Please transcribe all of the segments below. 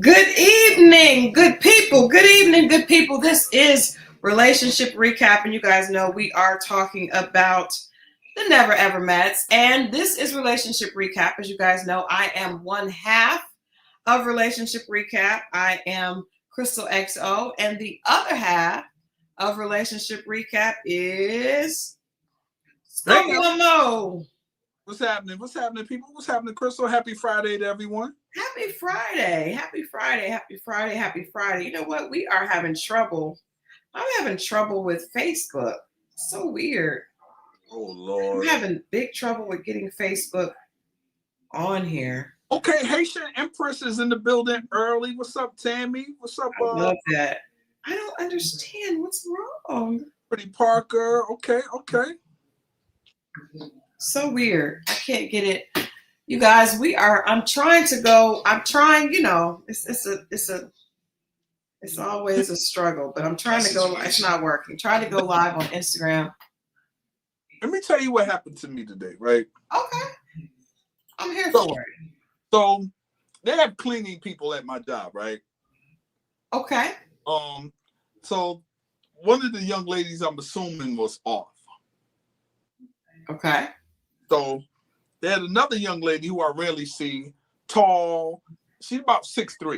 Good evening, good people. Good evening, good people. This is Relationship Recap, and you guys know we are talking about the Never Ever Mets. And this is Relationship Recap. As you guys know, I am one half of Relationship Recap. I am Crystal XO, and the other half of Relationship Recap is Mo. What's happening? What's happening, people? What's happening, Crystal? Happy Friday to everyone. Happy Friday. Happy Friday. Happy Friday. Happy Friday. You know what? We are having trouble. I'm having trouble with Facebook. So weird. Oh, Lord. I'm having big trouble with getting Facebook on here. Okay, Haitian Empress is in the building early. What's up, Tammy? What's up? I love that. I don't understand what's wrong. Pretty Parker. Okay. So weird. I can't get it. You guys, I'm trying, you know, it's always a struggle, but I'm trying to go, it's not working. Trying to go live on Instagram. Let me tell you what happened to me today, right? Okay. I'm here for it. So they have cleaning people at my job, right? Okay. So one of the young ladies, I'm assuming, was off. Okay. So they had another young lady who I rarely see, tall. She's about 6'3".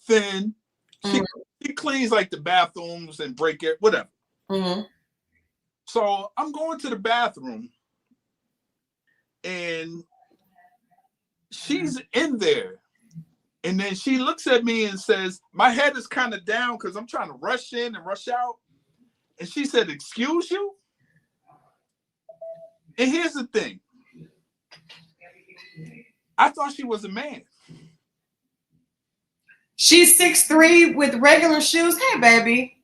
Thin. She cleans like the bathrooms and break it, whatever. Mm-hmm. So I'm going to the bathroom and she's in there. And then she looks at me and says, my head is kind of down because I'm trying to rush in and rush out. And she said, excuse you? And here's the thing. I thought she was a man. She's 6'3" with regular shoes. Hey, baby.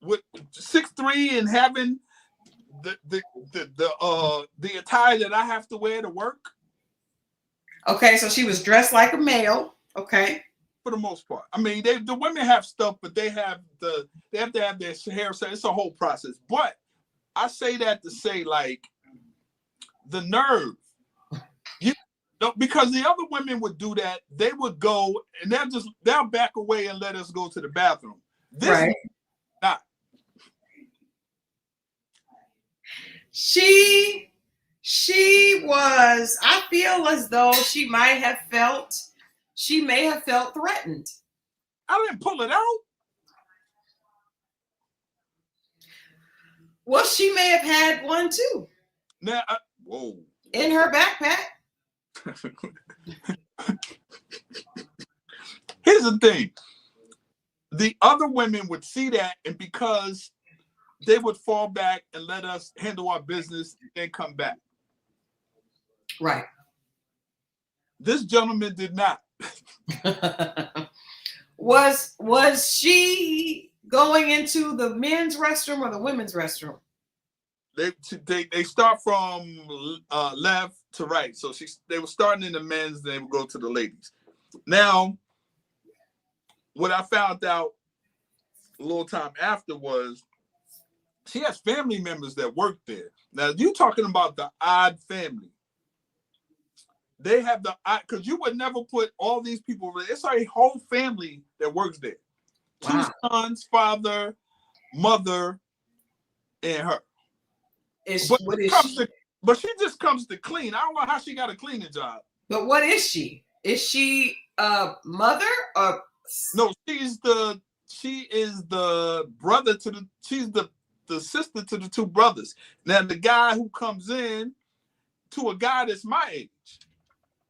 With 6'3" and having the attire that I have to wear to work. Okay, so she was dressed like a male. Okay. For the most part. I mean, the women have stuff, but they have to have their hair set. It's a whole process. But I say that to say, like, the nerve. Because the other women would do that, they would go and they'll back away and let us go to the bathroom. This right. Is not. She was, I feel as though she may have felt threatened. I didn't pull it out. Well, she may have had one too. Now, whoa. In her backpack. Here's the thing. The other women would see that, and because they would fall back and let us handle our business and then come back. Right. This gentleman did not. Was she going into the men's restroom or the women's restroom? They start from left to right. So they were starting in the men's, then they would go to the ladies. Now, what I found out a little time after was she has family members that work there. Now, you're talking about the odd family. They have because you would never put all these people. It's a whole family that works there. Wow. 2 sons, father, mother, and her. But she just comes to clean. I don't know how she got a cleaning job. But what is she? Is she a mother or no? She is the brother to she's the sister to the 2 brothers. Now the guy who comes in to a guy that's my age.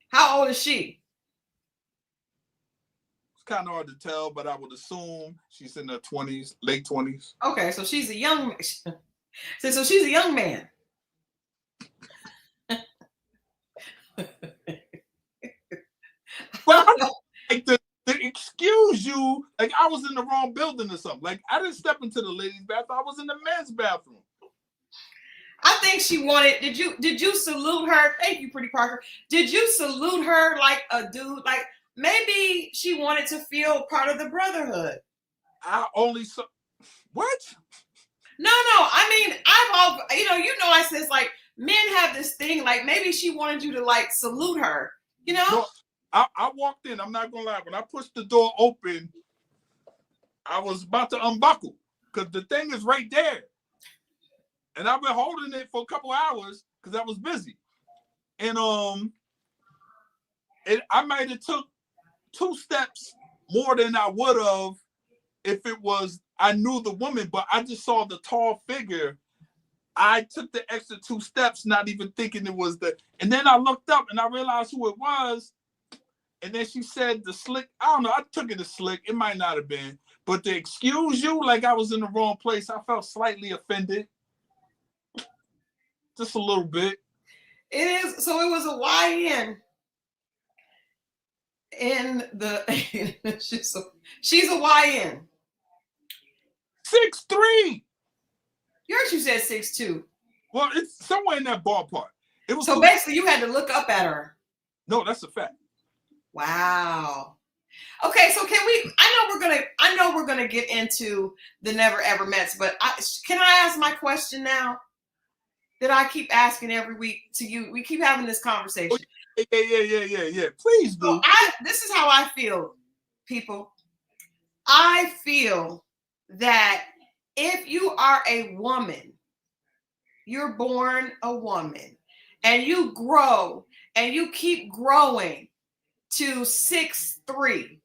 How old is she? It's kind of hard to tell, but I would assume she's in her 20s, late 20s. Okay, so she's a young. So she's a young man. Well, like the excuse you, like I was in the wrong building or something. Like I didn't step into the ladies' bathroom. I was in the men's bathroom. I think she wanted. Did you salute her? Thank you, Pretty Parker. Did you salute her like a dude? Like maybe she wanted to feel part of the brotherhood. I only saw what? No. I mean, I says like men have this thing. Like maybe she wanted you to like salute her. You know. No, I walked in. I'm not gonna lie. When I pushed the door open, I was about to unbuckle because the thing is right there, and I've been holding it for a couple hours because I was busy, and I might have took 2 steps more than I would have if it was I knew the woman, but I just saw the tall figure. I took the extra 2 steps, not even thinking it was and then I looked up and I realized who it was. And then she said the slick, I don't know, I took it as slick. It might not have been. But to excuse you like I was in the wrong place, I felt slightly offended. Just a little bit. It is. So it was a YN in the, she's a YN. 6'3". You heard you said 6'2". Well, it's somewhere in that ballpark. It was so basically you had to look up at her. No, that's a fact. Wow. Okay, so can we? I know we're gonna get into the never ever mets, but can I ask my question now? That I keep asking every week to you. We keep having this conversation. Yeah. Please do. So this is how I feel, people. I feel that if you are a woman, you're born a woman, and you grow and you keep growing to 6'3",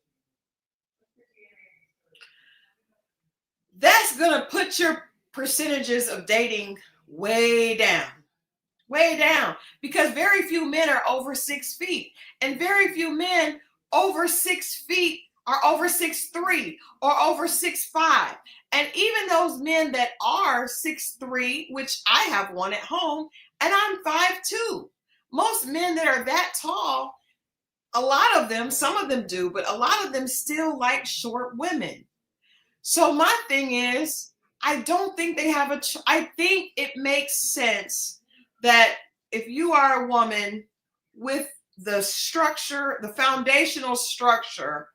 that's gonna put your percentages of dating way down, because very few men are over 6 feet, and very few men over 6 feet are over 6'3" or over 6'5". And even those men that are 6'3", which I have one at home, and I'm 5'2". Most men that are that tall, a lot of them, some of them do, but a lot of them still like short women. So my thing is, I don't think they have I think it makes sense that if you are a woman with the structure, the foundational structure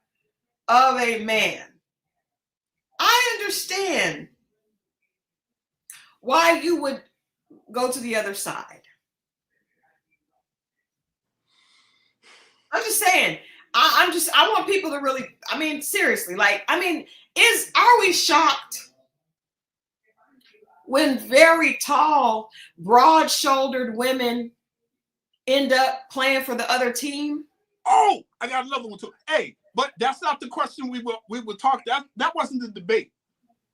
of a man, I understand why you would go to the other side. I'm just saying, I want people to really, seriously, are we shocked when very tall, broad-shouldered women end up playing for the other team? Oh, I got another one too. Hey, but that's not the question we were talking. That wasn't the debate.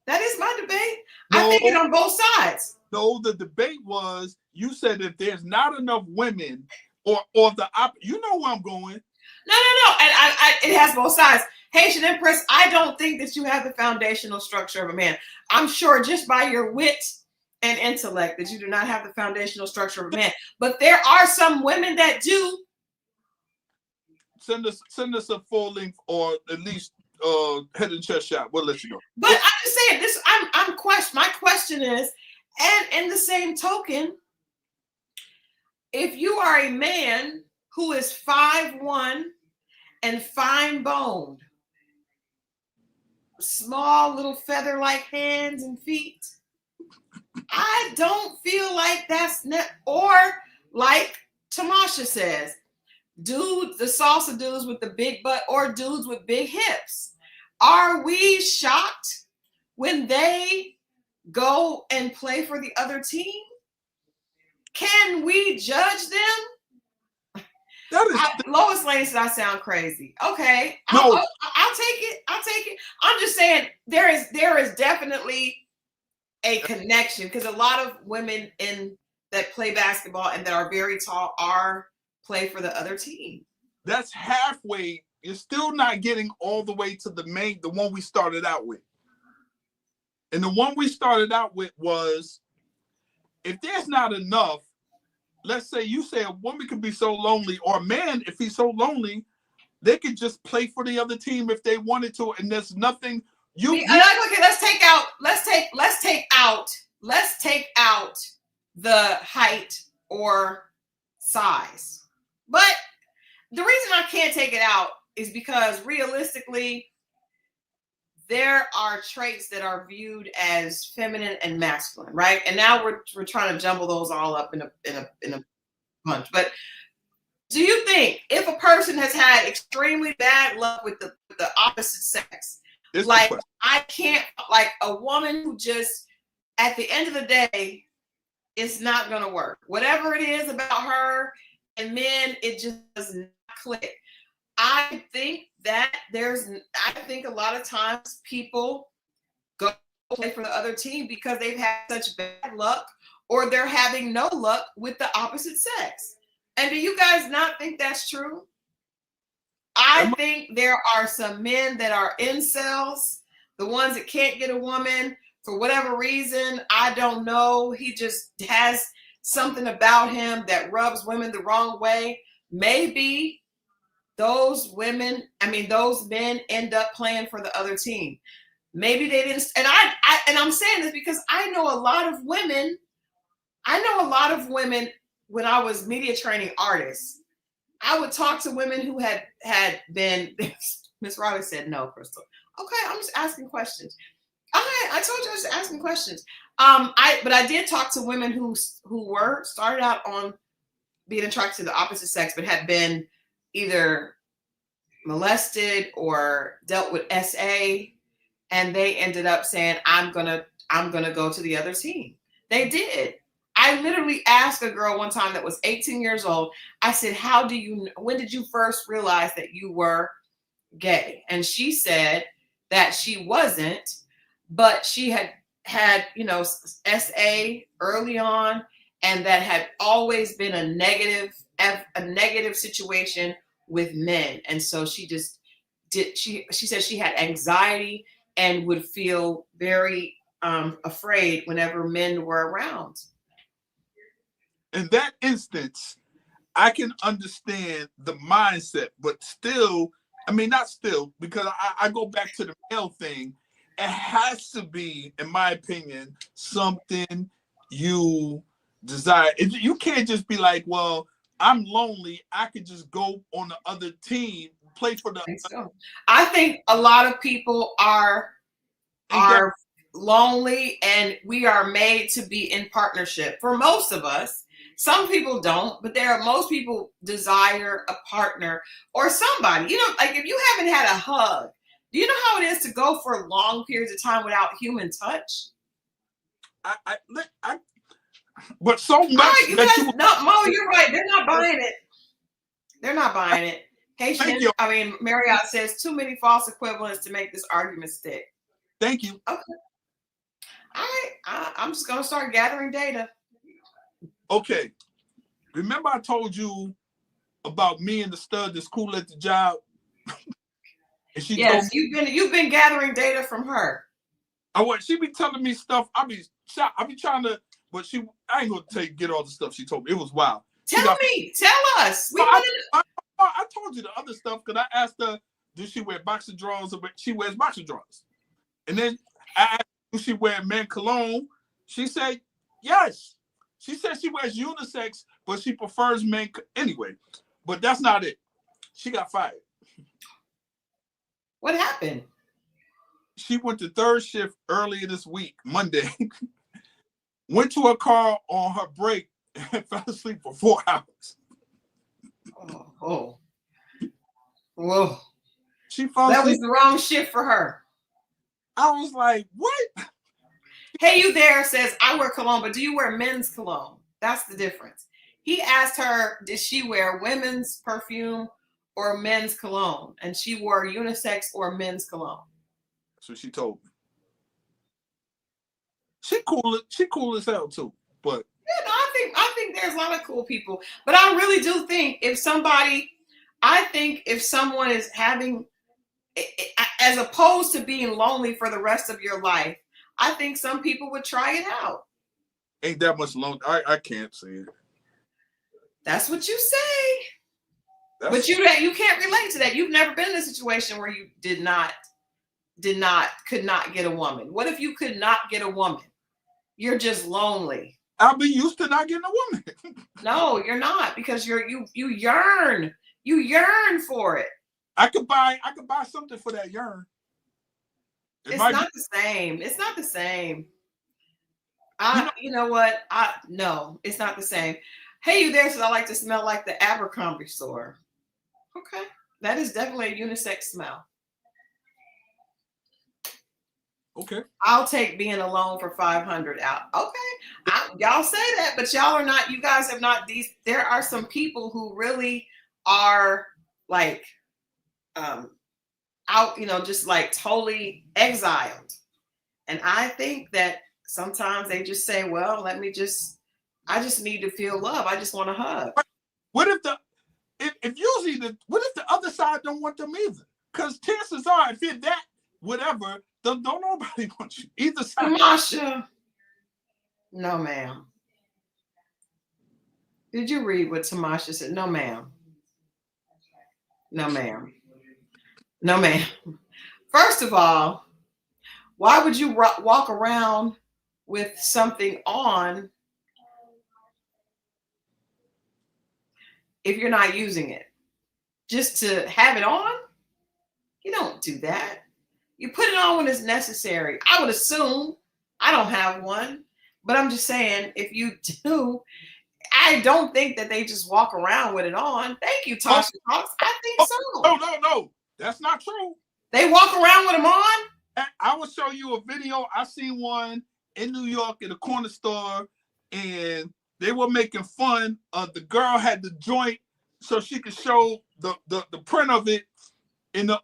That is my debate. No, I think it on both sides. No, the debate was, you said if there's not enough women or you know where I'm going. No. And it has both sides. Haitian Empress, I don't think that you have the foundational structure of a man. I'm sure just by your wit and intellect that you do not have the foundational structure of a man. But there are some women that do. Send us a full length or at least head and chest shot. We'll let you know. But I'm just saying this. My question is, and in the same token, if you are a man who is 5'1" and fine boned, small little feather-like hands and feet, I don't feel like that's or like Tamasha says, dudes, the salsa dudes with the big butt or dudes with big hips. Are we shocked when they go and play for the other team? Can we judge them? Lois Lane said I sound crazy. Okay, no. I'll take it. I'm just saying there is definitely a connection, because a lot of women that play basketball and that are very tall play for the other team. That's halfway. You're still not getting all the way to the one we started out with. And the one we started out with was, if there's not enough, let's say you say a woman could be so lonely, or a man, if he's so lonely, they could just play for the other team if they wanted to, and there's nothing. Okay, let's take out the height or size. But the reason I can't take it out is because realistically, there are traits that are viewed as feminine and masculine, right? And now we're trying to jumble those all up in a bunch. But Do you think if a person has had extremely bad luck with the opposite sex, It's the like question. I can't, like a woman who just at the end of the day, it's not going to work. Whatever it is about her and men, it just does not click. I think I think a lot of times people go play for the other team because they've had such bad luck or they're having no luck with the opposite sex. And do you guys not think that's true? I think there are some men that are incels, the ones that can't get a woman for whatever reason. I don't know. He just has something about him that rubs women the wrong way. Maybe those men end up playing for the other team. Maybe they didn't. And I'm saying this because I know a lot of women. When I was media training artists. I would talk to women who had been. Miss Riley said no, Crystal. Okay, I'm just asking questions. I told you I was just asking questions. But I did talk to women who started out on being attracted to the opposite sex, but had been either molested or dealt with SA, and they ended up saying, I'm gonna go to the other team. They did. I literally asked a girl one time that was 18 years old. I said, when did you first realize that you were gay? And she said that she wasn't, but she had SA early on, and that had always been a negative situation with men. And so she said she had anxiety and would feel very afraid whenever men were around. In that instance, I can understand the mindset, but still, not still, because I go back to the male thing. It has to be, in my opinion, something you desire. You can't just be like, well, I'm lonely. I could just go on the other team, play for the. I think a lot of people are lonely, and we are made to be in partnership. For most of us. Some people don't, but most people desire a partner or somebody. Like if you haven't had a hug, do you know how it is to go for long periods of time without human touch? But so much. Mo, you're right. They're not buying it. They're not buying it. Marriott says too many false equivalents to make this argument stick. Thank you. Okay. All right. I'm just gonna start gathering data. Okay, remember I told you about me and the stud that's cool at the job? And yes, you've been gathering data from her. She be telling me stuff. I be trying to, but I ain't gonna get all the stuff she told me. It was wild. Tell us. I told you the other stuff because I asked her, does she wear boxer drawers? She wears boxer drawers. And then I asked, does she wear men cologne? She said yes. She said she wears unisex, but she prefers men anyway. But that's not it. She got fired. What happened? She went to third shift earlier this week, Monday. Went to her car on her break and fell asleep for 4 hours. Oh. Whoa. She fell asleep. That was the wrong shift for her. I was like, what? Hey, you there says, I wear cologne, but do you wear men's cologne? That's the difference. He asked her, did she wear women's perfume or men's cologne? And she wore unisex or men's cologne. So she told me. She cool as hell too. But yeah, no, I think there's a lot of cool people. But I really do think if someone is having, as opposed to being lonely for the rest of your life, I think some people would try it out. Ain't that much lonely. I can't say it. That's what you say. But you can't relate to that. You've never been in a situation where you could not get a woman. What if you could not get a woman? You're just lonely. I'll be used to not getting a woman. No, you're not, because you yearn. You yearn for it. I could buy something for that yearn. It's not the same. It's not the same. You know what? No, it's not the same. Hey, you there? Says I like to smell like the Abercrombie store. Okay, that is definitely a unisex smell. Okay. I'll take being alone for 500 out. Okay, y'all say that, but y'all are not. You guys have not. There are some people who really are like out. Just like totally exiled. And I think that sometimes they just say, "Well, I just need to feel love. I just want a hug." What if usually what if the other side don't want them either? Because chances are, if you're that whatever, don't nobody want you either side. Tamasha, no, ma'am. Did you read what Tamasha said? No, ma'am. No, ma'am. No, ma'am. First of all, why would you walk around with something on if you're not using it? Just to have it on? You don't do that. You put it on when it's necessary. I would assume. I don't have one, but I'm just saying, if you do, I don't think that they just walk around with it on. Thank you, Tasha Talks. I think so. No. That's not true. They walk around with them on? I will show you a video. I seen one in New York at a corner store, and they were making fun of the girl had the joint so she could show the print of it. And the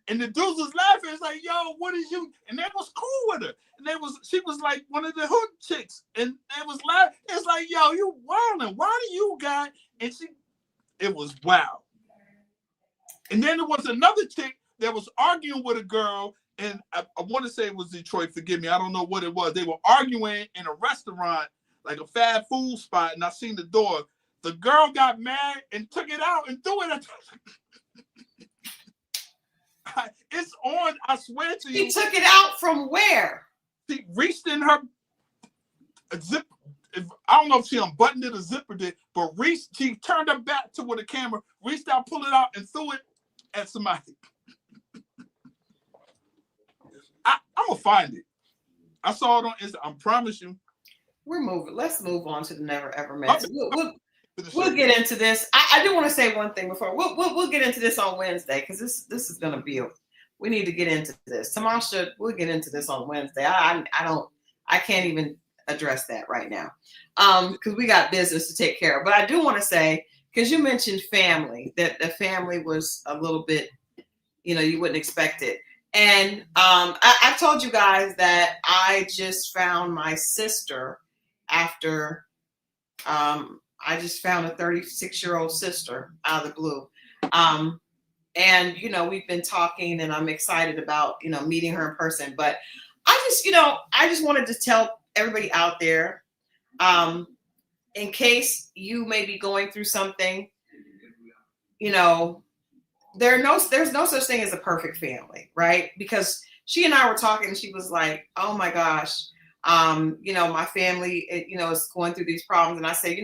dudes was laughing. It's like, yo, what is you? And they was cool with her. And she was like one of the hood chicks. And they was laughing. It's like, yo, you wilding. Why do you got? And it was wild. And then there was another chick that was arguing with a girl. And I want to say it was Detroit. Forgive me. I don't know what it was. They were arguing in a restaurant, like a fast food spot. And I seen the door. The girl got mad and took it out and threw it at it's on, I swear to you. He took it out from where? She reached in her zip. I don't know if she unbuttoned it or zippered it, but she turned her back to where the camera, reached out, pulled it out, and threw it at somebody. I'm going to find it. I saw it on Instagram. I promise you. We're moving. Let's move on to the Never Ever Met. We'll get into this. I do want to say one thing before we'll get into this on Wednesday, because this is going to be we need to get into this. Tamasha, we'll get into this on Wednesday. I can't even address that right now because we got business to take care of. But I do want to say, because you mentioned family, that the family was a little bit, you wouldn't expect it. And I told you guys that I just found my sister after I just found a 36-year-old sister out of the blue. And, we've been talking and I'm excited about, meeting her in person. But I just wanted to tell everybody out there, in case you may be going through something, there's no such thing as a perfect family, right? Because she and I were talking and she was like, oh my gosh, my family, is going through these problems. And I said,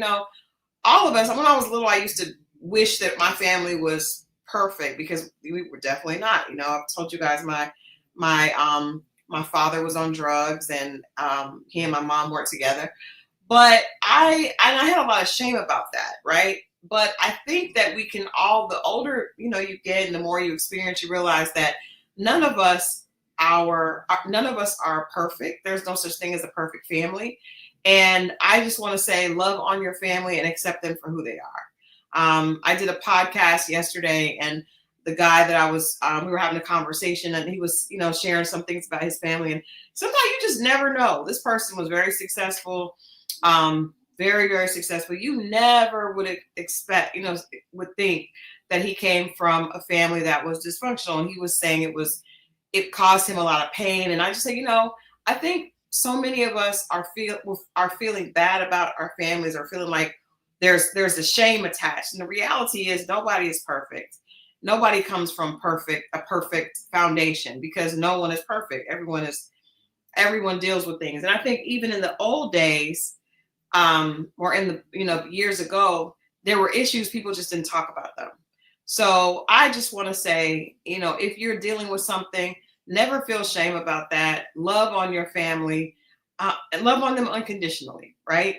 all of us, when I was little, I used to wish that my family was perfect because we were definitely not. I've told you guys my father was on drugs and he and my mom weren't together. But I had a lot of shame about that, right? But I think that we can the older, you get and the more you experience, you realize that none of us are perfect. There's no such thing as a perfect family. And I just want to say, love on your family and accept them for who they are. I did a podcast yesterday, and the guy that we were having a conversation, and he was, sharing some things about his family. And sometimes you just never know. This person was very successful, very, very successful. You never would expect, would think that he came from a family that was dysfunctional. And he was saying it caused him a lot of pain. And I just say, I think so many of us are feeling bad about our families, or feeling like there's a shame attached. And the reality is nobody is perfect. Nobody comes from a perfect foundation, because no one is perfect. Everyone deals with things. And I think even in the old days, or in the, years ago, there were issues, people just didn't talk about them. So I just want to say, if you're dealing with something, never feel shame about that. Love on your family, and love on them unconditionally, right?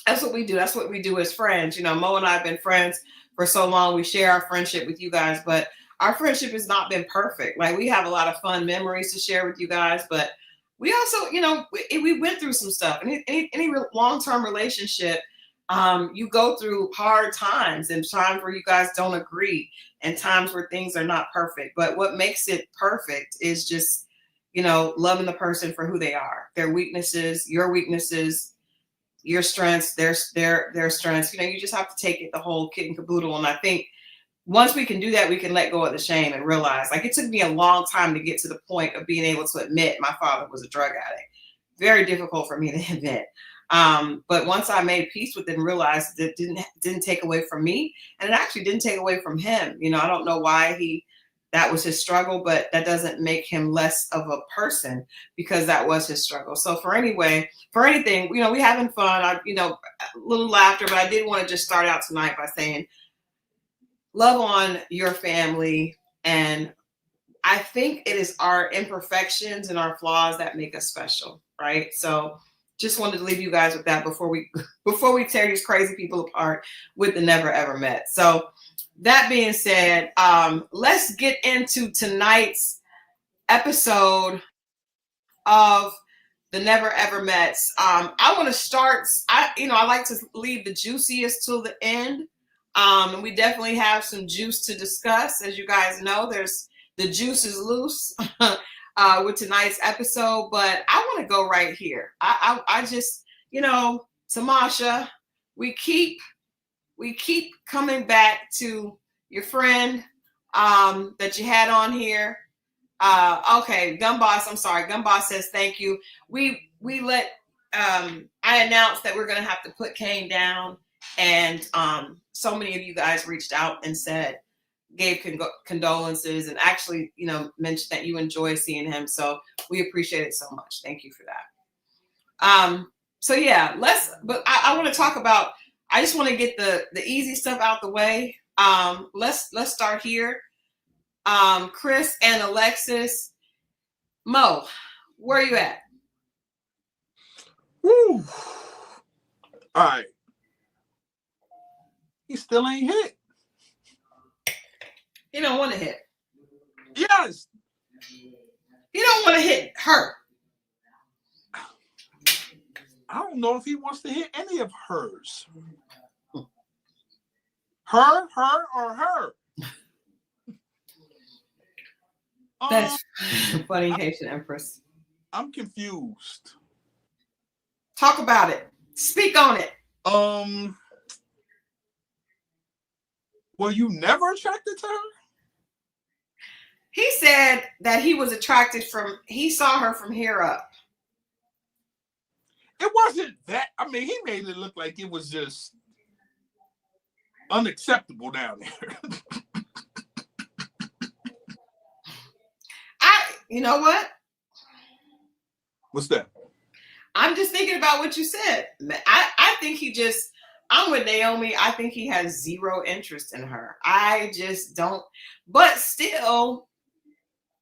That's what we do. That's what we do as friends. Mo and I have been friends for so long. We share our friendship with you guys, but our friendship has not been perfect. Like, we have a lot of fun memories to share with you guys, but we also, we went through some stuff. Any long-term relationship, you go through hard times and times where you guys don't agree and times where things are not perfect. But what makes it perfect is just, loving the person for who they are, their weaknesses, your strengths, their strengths. You just have to take it the whole kit and caboodle. And I think once we can do that, we can let go of the shame and realize, like, it took me a long time to get to the point of being able to admit my father was a drug addict. Very difficult for me to admit. But once I made peace with it and realized that it didn't take away from me, and it actually didn't take away from him. I don't know why that was his struggle, but that doesn't make him less of a person because that was his struggle. So for anything, we having fun. A little laughter, but I did want to just start out tonight by saying, love on your family. And I think it is our imperfections and our flaws that make us special, right? So just wanted to leave you guys with that before we tear these crazy people apart with the Never Ever Met. So that being said, let's get into tonight's episode of the Never Ever Mets. I want to start. I like to leave the juiciest till the end. And we definitely have some juice to discuss. As you guys know, the juice is loose with tonight's episode. But I want to go right here. I just, Tamasha, we keep coming back to your friend that you had on here. Okay, Gumboss, I'm sorry. Gumboss says thank you. We let I announced that we're gonna have to put Kane down, and so many of you guys reached out and gave condolences, and actually, mentioned that you enjoy seeing him. So we appreciate it so much. Thank you for that. So yeah, but I want to talk about. I just want to get the easy stuff out the way. Let's start here. Chris and Alexis. Mo, where are you at? Woo. All right. He still ain't hit. He don't want to hit. Yes. He don't want to hit her. I don't know if he wants to hit any of hers. Her, or her. That's funny, Haitian Empress. I'm confused. Talk about it. Speak on it. Were you never attracted to her? He said that he was attracted he saw her from here up. It wasn't that. I mean, he made it look like it was just unacceptable down there. You know what? What's that? I'm just thinking about what you said. I think I'm with Naomi. I think he has zero interest in her. I just don't. But still,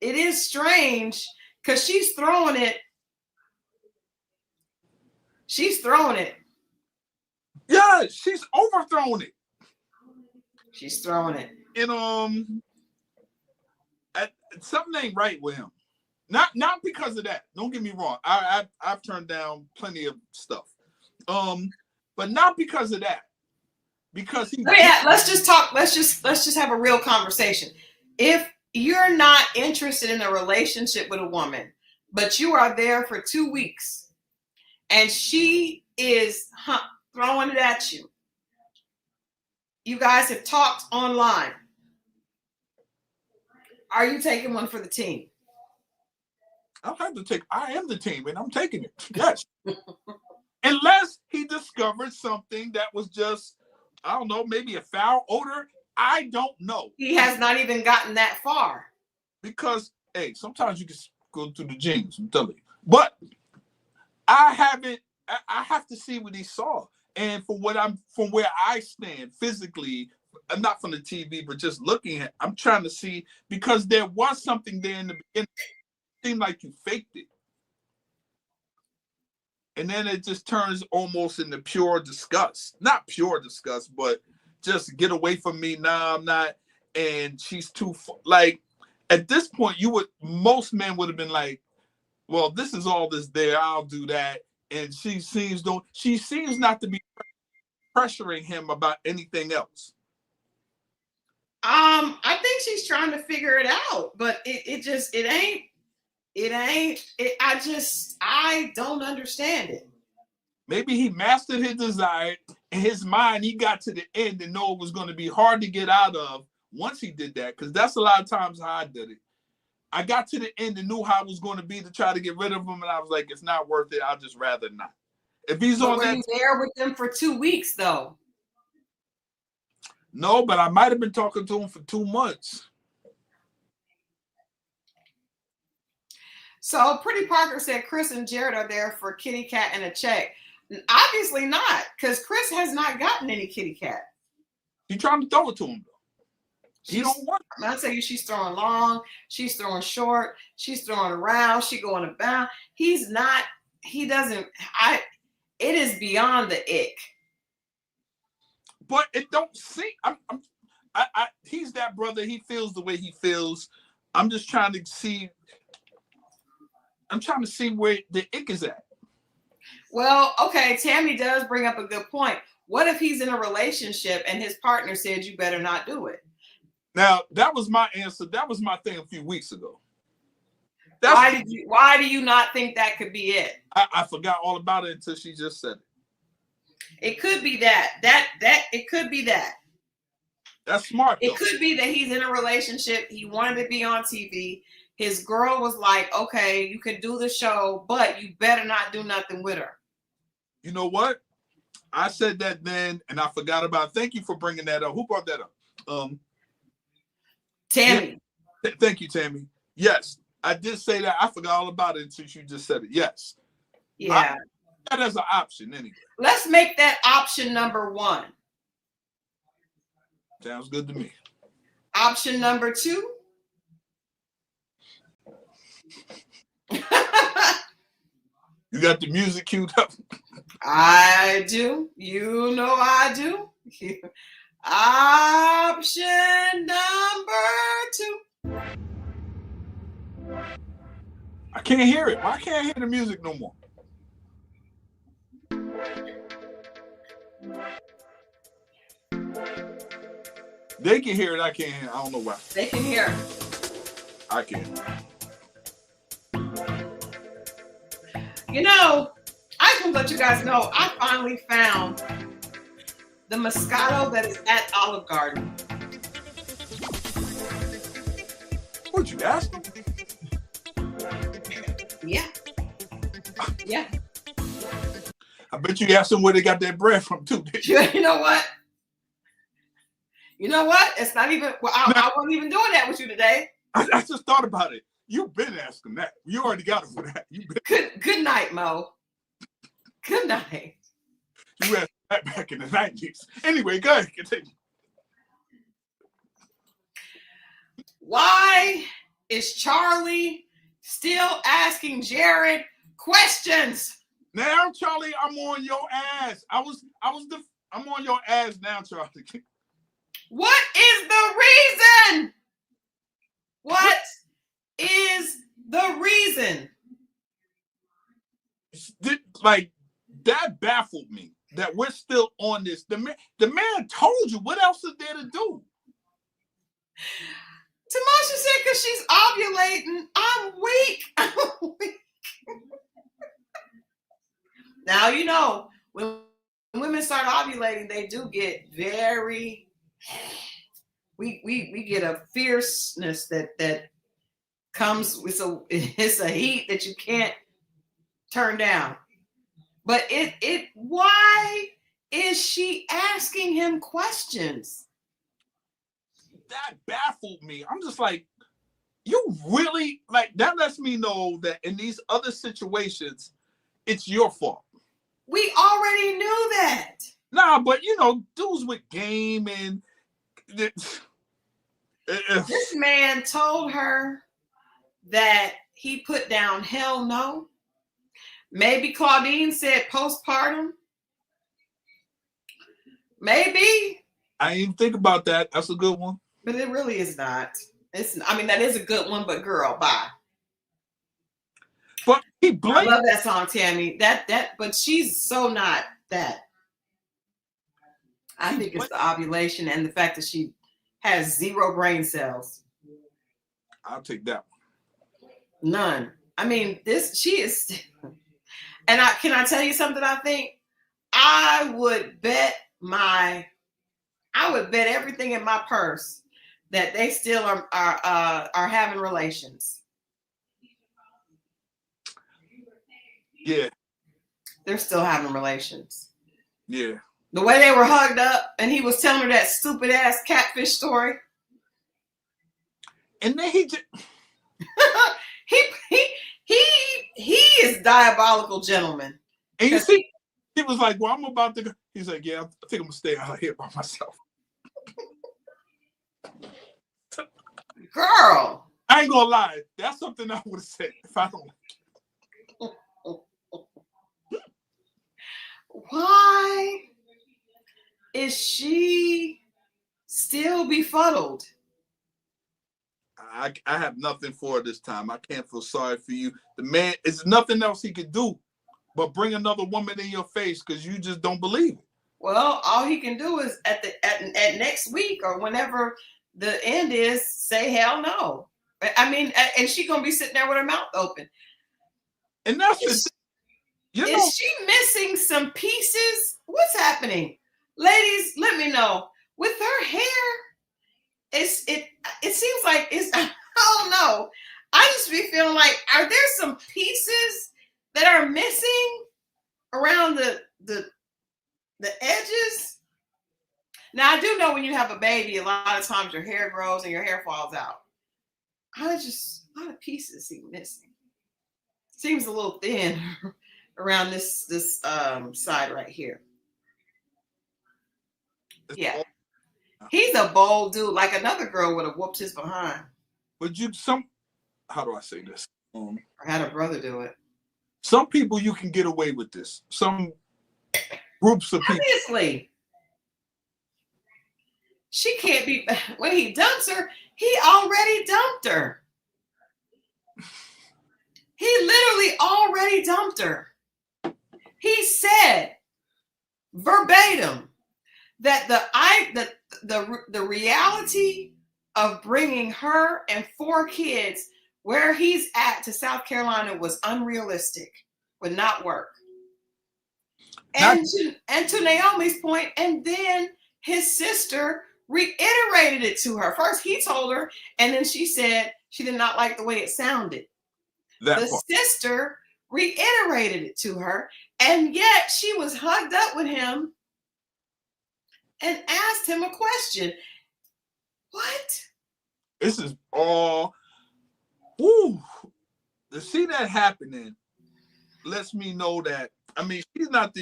it is strange because she's throwing it. She's throwing it. Yeah, she's overthrown it. She's throwing it. And something ain't right with him. Not because of that. Don't get me wrong. I've turned down plenty of stuff. But not because of that. Because he. Let's just talk. Let's just have a real conversation. If you're not interested in a relationship with a woman, but you are there for 2 weeks, and she is throwing it at you. You guys have talked online. Are you taking one for the team? I am the team, and I'm taking it. Yes. Unless he discovered something that was just, I don't know, maybe a foul odor. I don't know. He has not even gotten that far. Because, hey, sometimes you can go through the genes, I'm telling you. But I have to see what he saw. And from where I stand physically, not from the TV, but just looking at, I'm trying to see, because there was something there in the beginning. It seemed like you faked it. and then it just turns almost into pure disgust. Not pure disgust, but just get away from me. Nah, I'm not. And she's too like. At this point, most men would have been like, "Well, this is all that's there. I'll do that." And she seems not to be pressuring him about anything else. I think she's trying to figure it out, but I don't understand it. Maybe he mastered his desire in his mind. He got to the end and know it was going to be hard to get out of once he did that. Because that's a lot of times how I did it. I got to the end and knew how it was going to be to try to get rid of him. And I was like, it's not worth it. I'll just rather not. If he's but on were that. You there with them for 2 weeks, though? No, but I might have been talking to him for 2 months. So Pretty Parker said Chris and Jared are there for kitty cat and a check. Obviously not, because Chris has not gotten any kitty cat. He's trying to throw it to him, though. He don't want it. I tell you, she's throwing long, she's throwing short, she's throwing around, she going about. He's not, he doesn't, it is beyond the ick. But it don't seem, he's that brother. He feels the way he feels. I'm just trying to see. I'm trying to see where the ick is at. Well, okay, Tammy does bring up a good point. What if he's in a relationship and his partner said you better not do it? Now, that was my answer. That was my thing a few weeks ago. Why do you not think that could be it? I forgot all about it until she just said it. It could be that. It could be that. That's smart, though. It could be that he's in a relationship. He wanted to be on TV. His girl was like, okay, you can do the show, but you better not do nothing with her. You know what? I said that then, and I forgot about it. Thank you for bringing that up. Who brought that up? Tammy. Yeah. Thank you, Tammy. Yes, I did say that. I forgot all about it until you just said it. Yes. Yeah. That as an option, anyway. Let's make that option number 1. Sounds good to me. Option number 2. You got the music queued up? I do. You know I do. Option number 2. I can't hear it. Why can't I hear the music no more? They can hear it. I can't hear it. I don't know why. They can hear it. I can. You know, I just want to let you guys know I finally found the Moscato that is at Olive Garden. What'd you ask them? Yeah. Yeah. I bet you asked them where they got that bread from too. You know what? You know what? It's not even, well, I wasn't even doing that with you today. I just thought about it. You've been asking that. You already got it for that. Good night, Mo. Good night. You asked that back in the 90s. Anyway, go ahead. Continue. Why is Charlie still asking Jared questions? Now, Charlie, I'm on your ass. I'm on your ass now, Charlie. What is the reason? What is the reason? Like, that baffled me that we're still on this. The man told you. What else is there to do? Tamasha said because she's ovulating. I'm weak. I'm weak. Now, you know, when women start ovulating, they do get very, we get a fierceness that comes with it's a heat that you can't turn down. But why is she asking him questions? That baffled me. I'm just like, you really, like, that lets me know that in these other situations, it's your fault. We already knew that. Nah, but you know, dudes with game and this man told her that he put down hell no. Maybe Claudine said postpartum. Maybe. I didn't even think about that. That's a good one. But it really is not. I mean, that is a good one, but girl, bye. But I love that song, Tammy. But she's so not that. I think it's the ovulation and the fact that she has 0 brain cells. I'll take that one. None. I mean, she is. And can I tell you something? I think I would bet everything in my purse that they still are having relations. Yeah. They're still having relations. Yeah. The way they were hugged up and he was telling her that stupid ass catfish story. And then he just he is diabolical gentleman. And you see, he was like, well, I'm about to go. He's like, yeah, I think I'm gonna stay out here by myself. Girl. I ain't gonna lie. That's something I would have said if I don't. Why is she still befuddled? I have nothing for her this time. I can't feel sorry for you. The man, it's nothing else he could do but bring another woman in your face because you just don't believe it. Well, all he can do is at next week or whenever the end is, say hell no. I mean, and she's gonna be sitting there with her mouth open. And that's is she missing some pieces? What's happening? Ladies, let me know. With her hair, it seems like I don't know. I just be feeling like, are there some pieces that are missing around the edges? Now I do know when you have a baby, a lot of times your hair grows and your hair falls out. A lot of pieces seem missing. Seems a little thin around this side right here. Yeah. He's a bold dude. Like another girl would have whooped his behind. But how do I say this? I had a brother do it. Some people you can get away with this. Some groups of people. Obviously. She can't be, when he dumps her, he already dumped her. He literally already dumped her. He said verbatim that the reality of bringing her and 4 kids where he's at to South Carolina was unrealistic, would not work. And to Naomi's point, and then his sister reiterated it to her. First he told her, and then she said she did not like the way it sounded. Sister reiterated it to her, and yet she was hugged up with him and asked him a question. What? This is all. Woo. To see that happening lets me know that, I mean, she's not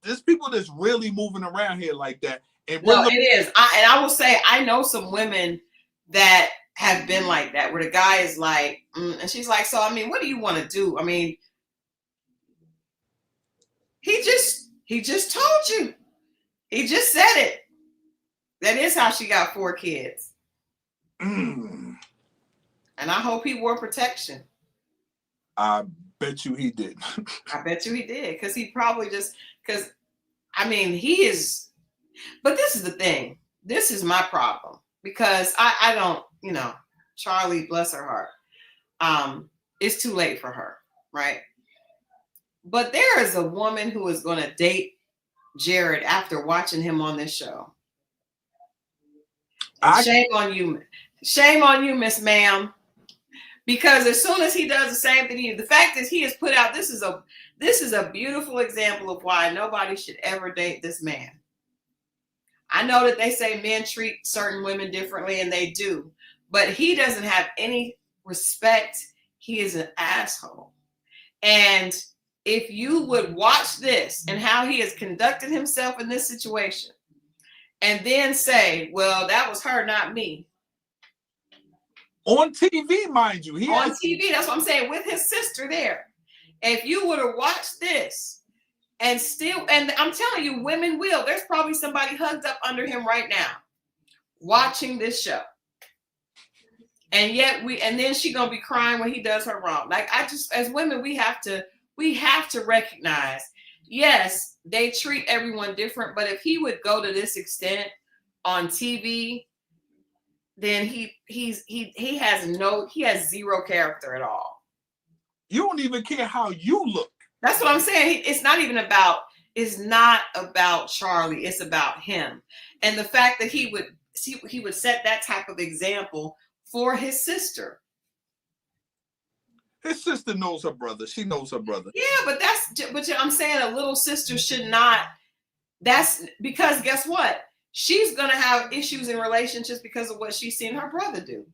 there's people that's really moving around here like that. And no, it is. I will say, I know some women that have been like that, where the guy is like, and she's like, so, I mean, what do you want to do? I mean, he just told you. He just said it. That is how she got 4 kids. And I hope he wore protection. I bet you he did. I bet you he did. Because he probably because, I mean, he is. But this is the thing. This is my problem. Because I don't, Charlie, bless her heart. It's too late for her, right? But there is a woman who is going to date Jared after watching him on this show. Shame on you. Shame on you, Miss Ma'am. Because as soon as he does the same thing, the fact is he has put out, this is a beautiful example of why nobody should ever date this man. I know that they say men treat certain women differently, and they do, but he doesn't have any respect. He is an asshole. And if you would watch this and how he has conducted himself in this situation, and then say, well, that was her, not me. On TV, mind you. On TV, that's what I'm saying, with his sister there. If you would have watched this and still, and I'm telling you, women will. There's probably somebody hugged up under him right now watching this show. And yet and then she gonna be crying when he does her wrong. Like, I just, as women, we have to recognize, yes, they treat everyone different, but if he would go to this extent on TV, then he has zero character at all. You don't even care how you look. That's what I'm saying. It's not about Charlie. It's about him. And the fact that he would set that type of example for his sister. His sister knows her brother. She knows her brother. Yeah, but I'm saying a little sister should not. That's because guess what? She's gonna have issues in relationships because of what she's seen her brother do.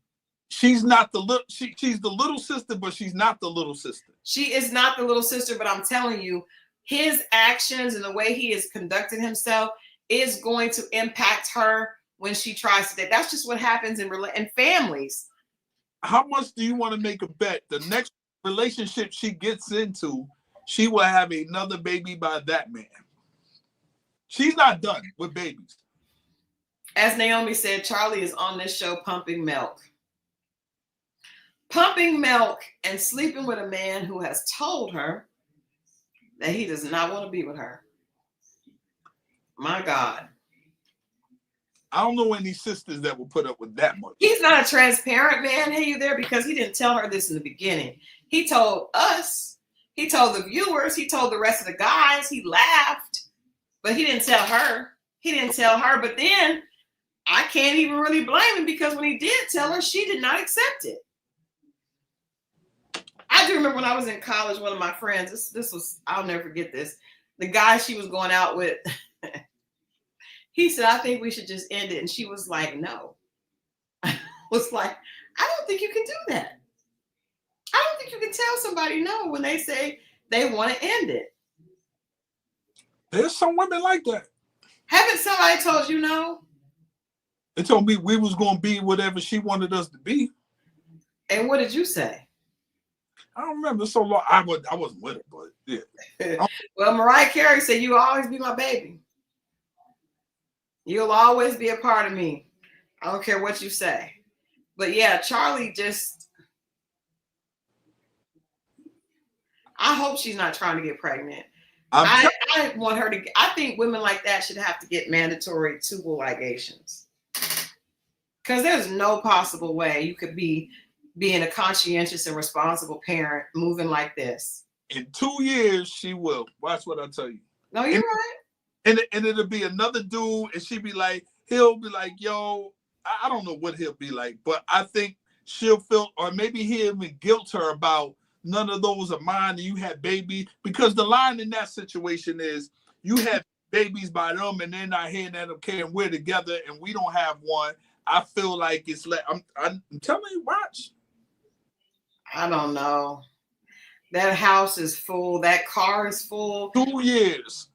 She's not the little. She's the little sister, but she's not the little sister. She is not the little sister, but I'm telling you, his actions and the way he is conducting himself is going to impact her when she tries to date. That's just what happens in families. How much do you want to make a bet? The next relationship she gets into, she will have another baby by that man. She's not done with babies. As Naomi said, Charlie is on this show pumping milk. Pumping milk and sleeping with a man who has told her that he does not want to be with her. My God. I don't know any sisters that will put up with that much. He's not a transparent man, hey, you there, because he didn't tell her this in the beginning. He told us, he told the viewers, he told the rest of the guys, he laughed, but he didn't tell her. But then I can't even really blame him because when he did tell her, she did not accept it. I do remember when I was in college, one of my friends, this was, I'll never forget this. The guy she was going out with, he said, I think we should just end it. And she was like, no. I was like, I don't think you can do that. I don't think you can tell somebody no when they say they want to end it. There's some women like that. Haven't somebody told you no? They told me we was going to be whatever she wanted us to be. And what did you say? I don't remember. So long. I wasn't with her, but yeah. Well, Mariah Carey said, you will always be my baby. You'll always be a part of me. I don't care what you say. But yeah, Charlie just, I hope she's not trying to get pregnant. I want her to, I think women like that should have to get mandatory tubal ligations. Because there's no possible way you could be being a conscientious and responsible parent moving like this. In 2 years, she will. Watch what I tell you. No, you're right. And it'll be another dude, and he'll be like, yo, I don't know what he'll be like, but I think she'll feel, or maybe he'll even guilt her about none of those are mine and you had baby. Because the line in that situation is you had babies by them and they're not here and okay, and we're together and we don't have one. I feel like it's like, I'm telling you, watch. I don't know. That house is full. That car is full. 2 years.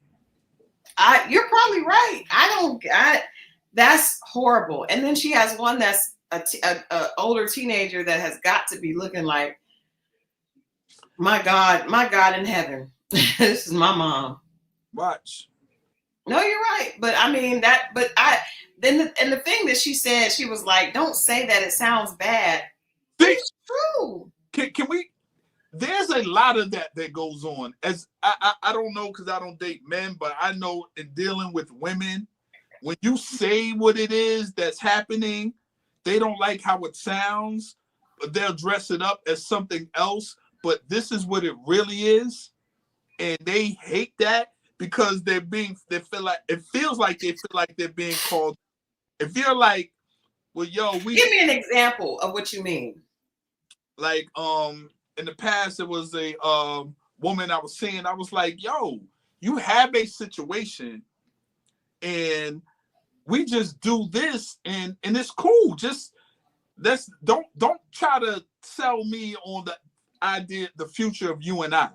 You're probably right. That's horrible. And then she has one that's a older teenager that has got to be looking like, my God in heaven. This is my mom. Watch. No, you're right. But I mean the thing that she said, she was like, don't say that, it sounds bad. It's true. Can we? There's a lot of that goes on. As I don't know because I don't date men, but I know in dealing with women, when you say what it is that's happening, they don't like how it sounds, but they'll dress it up as something else. But this is what it really is, and they hate that because it feels like they're being called. If you're like, well, yo, give me an example of what you mean. Like, in the past, it was a woman I was seeing. I was like, yo, you have a situation and we just do this and it's cool. Just don't try to sell me on the idea, the future of you and I.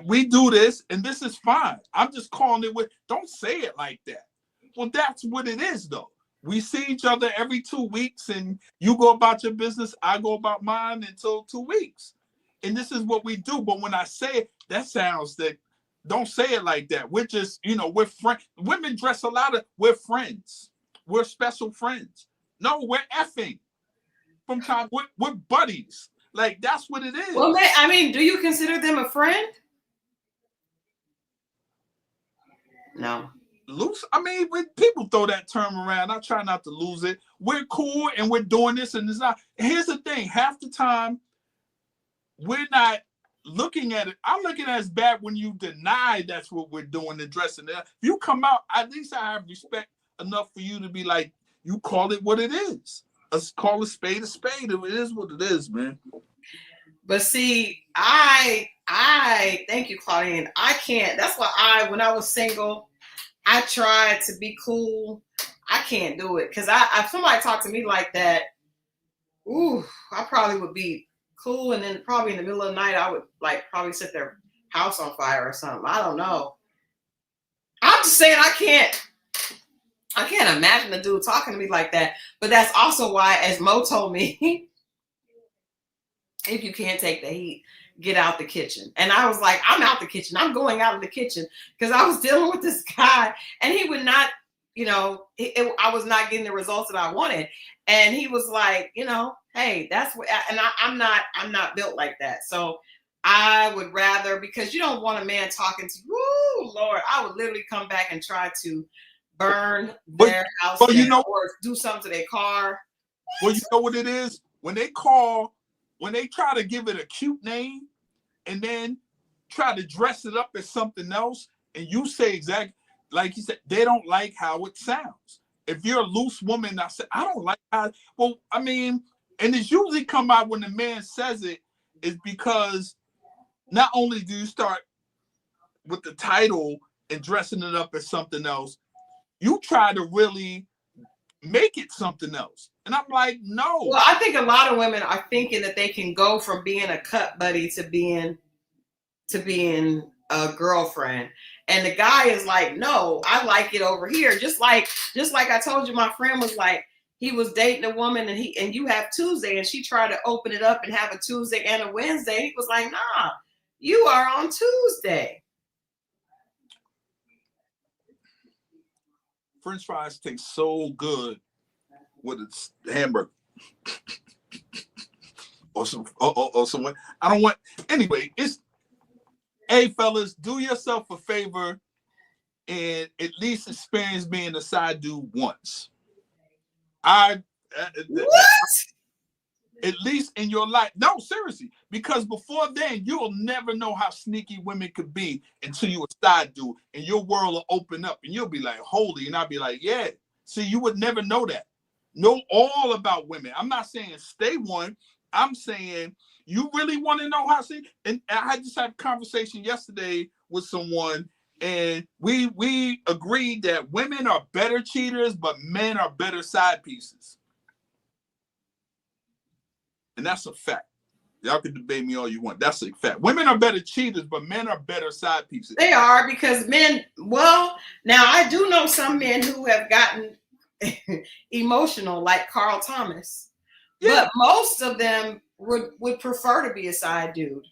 We do this and this is fine. I'm just calling it don't say it like that. Well, that's what it is though. We see each other every 2 weeks and you go about your business, I go about mine until 2 weeks. and this is what we do. But when I say it, that sounds that don't say it like that. We're just, we're friends. Women dress a lot of, we're friends. We're special friends. No, we're effing from time. We're buddies. Like, that's what it is. Well, I mean, do you consider them a friend? No. Loose. I mean, when people throw that term around, I try not to lose it. We're cool and we're doing this, and it's not. Here's the thing: half the time, we're not looking at it. I'm looking at it as bad when you deny that's what we're doing and dressing it. If you come out, at least I have respect enough for you to be like, you call it what it is. Let's call a spade a spade. It is what it is, man. But see, I thank you, Claudine. I can't. That's why when I was single, I tried to be cool. I can't do it because if somebody talked to me like that, I probably would be cool, and then probably in the middle of the night, I would probably set their house on fire or something. I don't know. I'm just saying I can't imagine a dude talking to me like that. But that's also why, as Mo told me, if you can't take the heat, get out the kitchen. And I was like, I'm out the kitchen. I'm going out of the kitchen because I was dealing with this guy, and he would not, I was not getting the results that I wanted. And he was like, hey, that's what, and I'm not built like that. So I would rather, because you don't want a man talking to you. Woo, Lord, I would literally come back and try to burn their house down, or do something to their car. Well, you know what it is? When they try to give it a cute name and then try to dress it up as something else, and you say exactly like you said, they don't like how it sounds. If you're a loose woman, I say, I don't like how, well, I mean, and it's usually come out when the man says it, is because not only do you start with the title and dressing it up as something else, you try to really make it something else. And I'm like, no. Well, I think a lot of women are thinking that they can go from being a cut buddy to being a girlfriend. And the guy is like, no, I like it over here. Just like I told you, my friend was like, he was dating a woman and you have Tuesday, and she tried to open it up and have a Tuesday and a Wednesday. He was like, nah, you are on Tuesday. French fries taste so good with a hamburger. or some. I don't want. Anyway, hey fellas, do yourself a favor and at least experience being a side dude once. What? At least in your life. No, seriously. Because before then, you'll never know how sneaky women could be until you a side dude, and your world will open up and you'll be like, holy, and I'll be like, yeah. See, you would never know that. Know all about women. I'm not saying stay one. I'm saying you really want to know how and I just had a conversation yesterday with someone, and we agreed that women are better cheaters, but men are better side pieces. And that's a fact. Y'all can debate me all you want. That's a fact. Women are better cheaters, but men are better side pieces. They are, because men, well, now I do know some men who have gotten emotional, like Carl Thomas. Yeah. But most of them would prefer to be a side dude.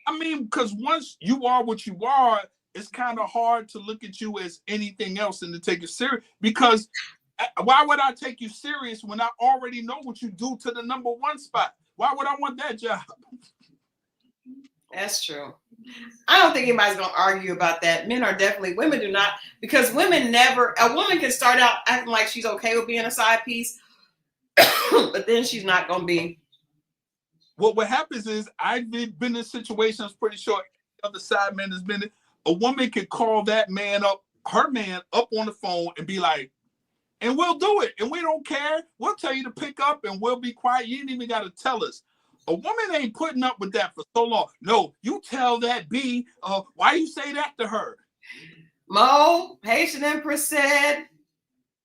I mean, because once you are what you are, it's kind of hard to look at you as anything else and to take it serious. Because why would I take you serious when I already know what you do to the number one spot? Why would I want that job? That's true. I don't think anybody's going to argue about that. Women do not, because a woman can start out acting like she's okay with being a side piece, but then she's not going to be. Well, what happens is I've been in situations, pretty sure the other side man has been, a woman could call that man up, her man up on the phone and be like, and we'll do it. And we don't care. We'll tell you to pick up and we'll be quiet. You ain't even got to tell us. A woman ain't putting up with that for so long. No, you tell that B, why you say that to her? Mo, Haitian Empress said,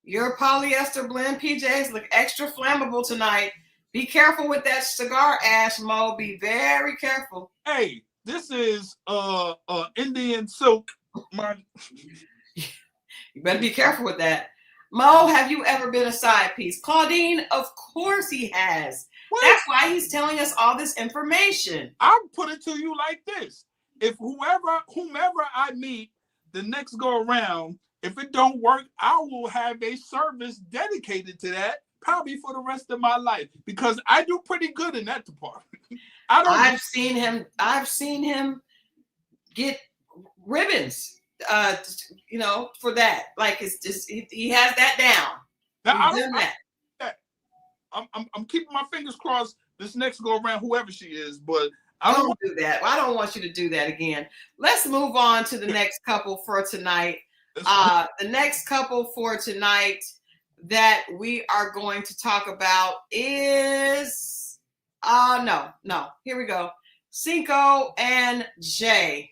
your polyester blend PJs look extra flammable tonight. Be careful with that cigar ash, Mo. Be very careful. Hey, this is Indian silk. You better be careful with that. Mo, have you ever been a side piece? Claudine, of course he has. That's why he's telling us all this information. I'll put it to you like this. If whomever I meet the next go around, if it don't work, I will have a service dedicated to that probably for the rest of my life because I do pretty good in that department. I've seen him get ribbons, for that. Like it's just he has that down. I'm keeping my fingers crossed this next go around, whoever she is, but I don't do that. I don't want you to do that again. Let's move on to the next couple for tonight. The next couple for tonight that we are going to talk about is here we go. Sinko and Jay.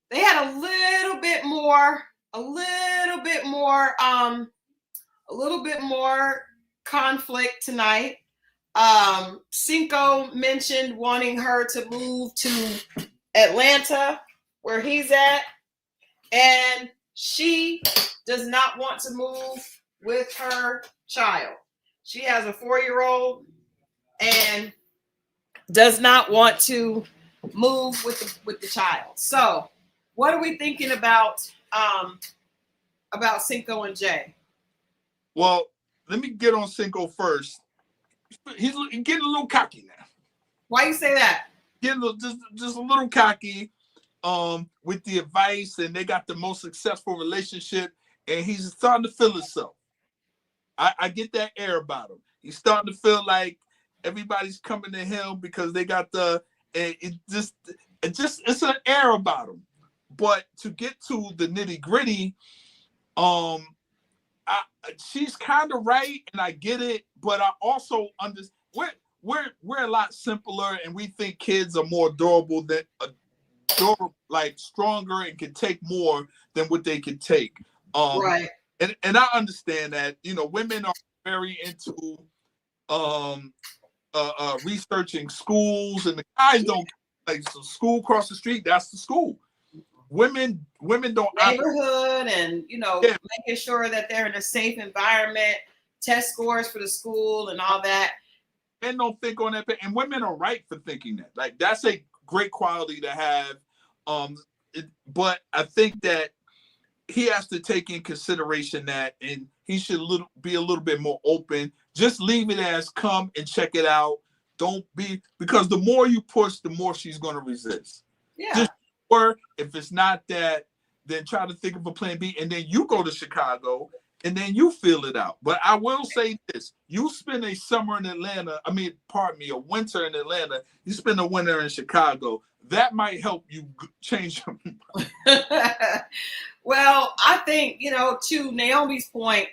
They had a little bit more conflict tonight. Sinko mentioned wanting her to move to Atlanta, where he's at, and she does not want to move with her child. She has a 4-year-old and does not want to move with the child. So, what are we thinking about Sinko and Jay? Well, let me get on Sinko first. He's getting a little cocky now. Why you say that? Getting just a little cocky with the advice, and they got the most successful relationship, and he's starting to feel himself. I get that air about him. He's starting to feel like everybody's coming to him because they got it's an air about him. But to get to the nitty gritty, she's kind of right, and I get it. But I also understand we're a lot simpler, and we think kids are more adorable like stronger and can take more than what they can take. Right. And I understand that, women are very into researching schools, and the guys don't like so school across the street. That's the school. Women don't neighborhood and making sure that they're in a safe environment, test scores for the school and all that. Men don't think on that, and women are right for thinking that. Like that's a great quality to have. But I think that he has to take in consideration that, and he should be a little bit more open. Just leave it as come and check it out. Don't be, because the more you push, the more she's going to resist. Yeah. Or if it's not that, then try to think of a plan B, and then you go to Chicago, and then you feel it out. But I will say this: you spend a summer in Atlanta. A winter in Atlanta. You spend a winter in Chicago. That might help you change them. Well, I think, to Naomi's point,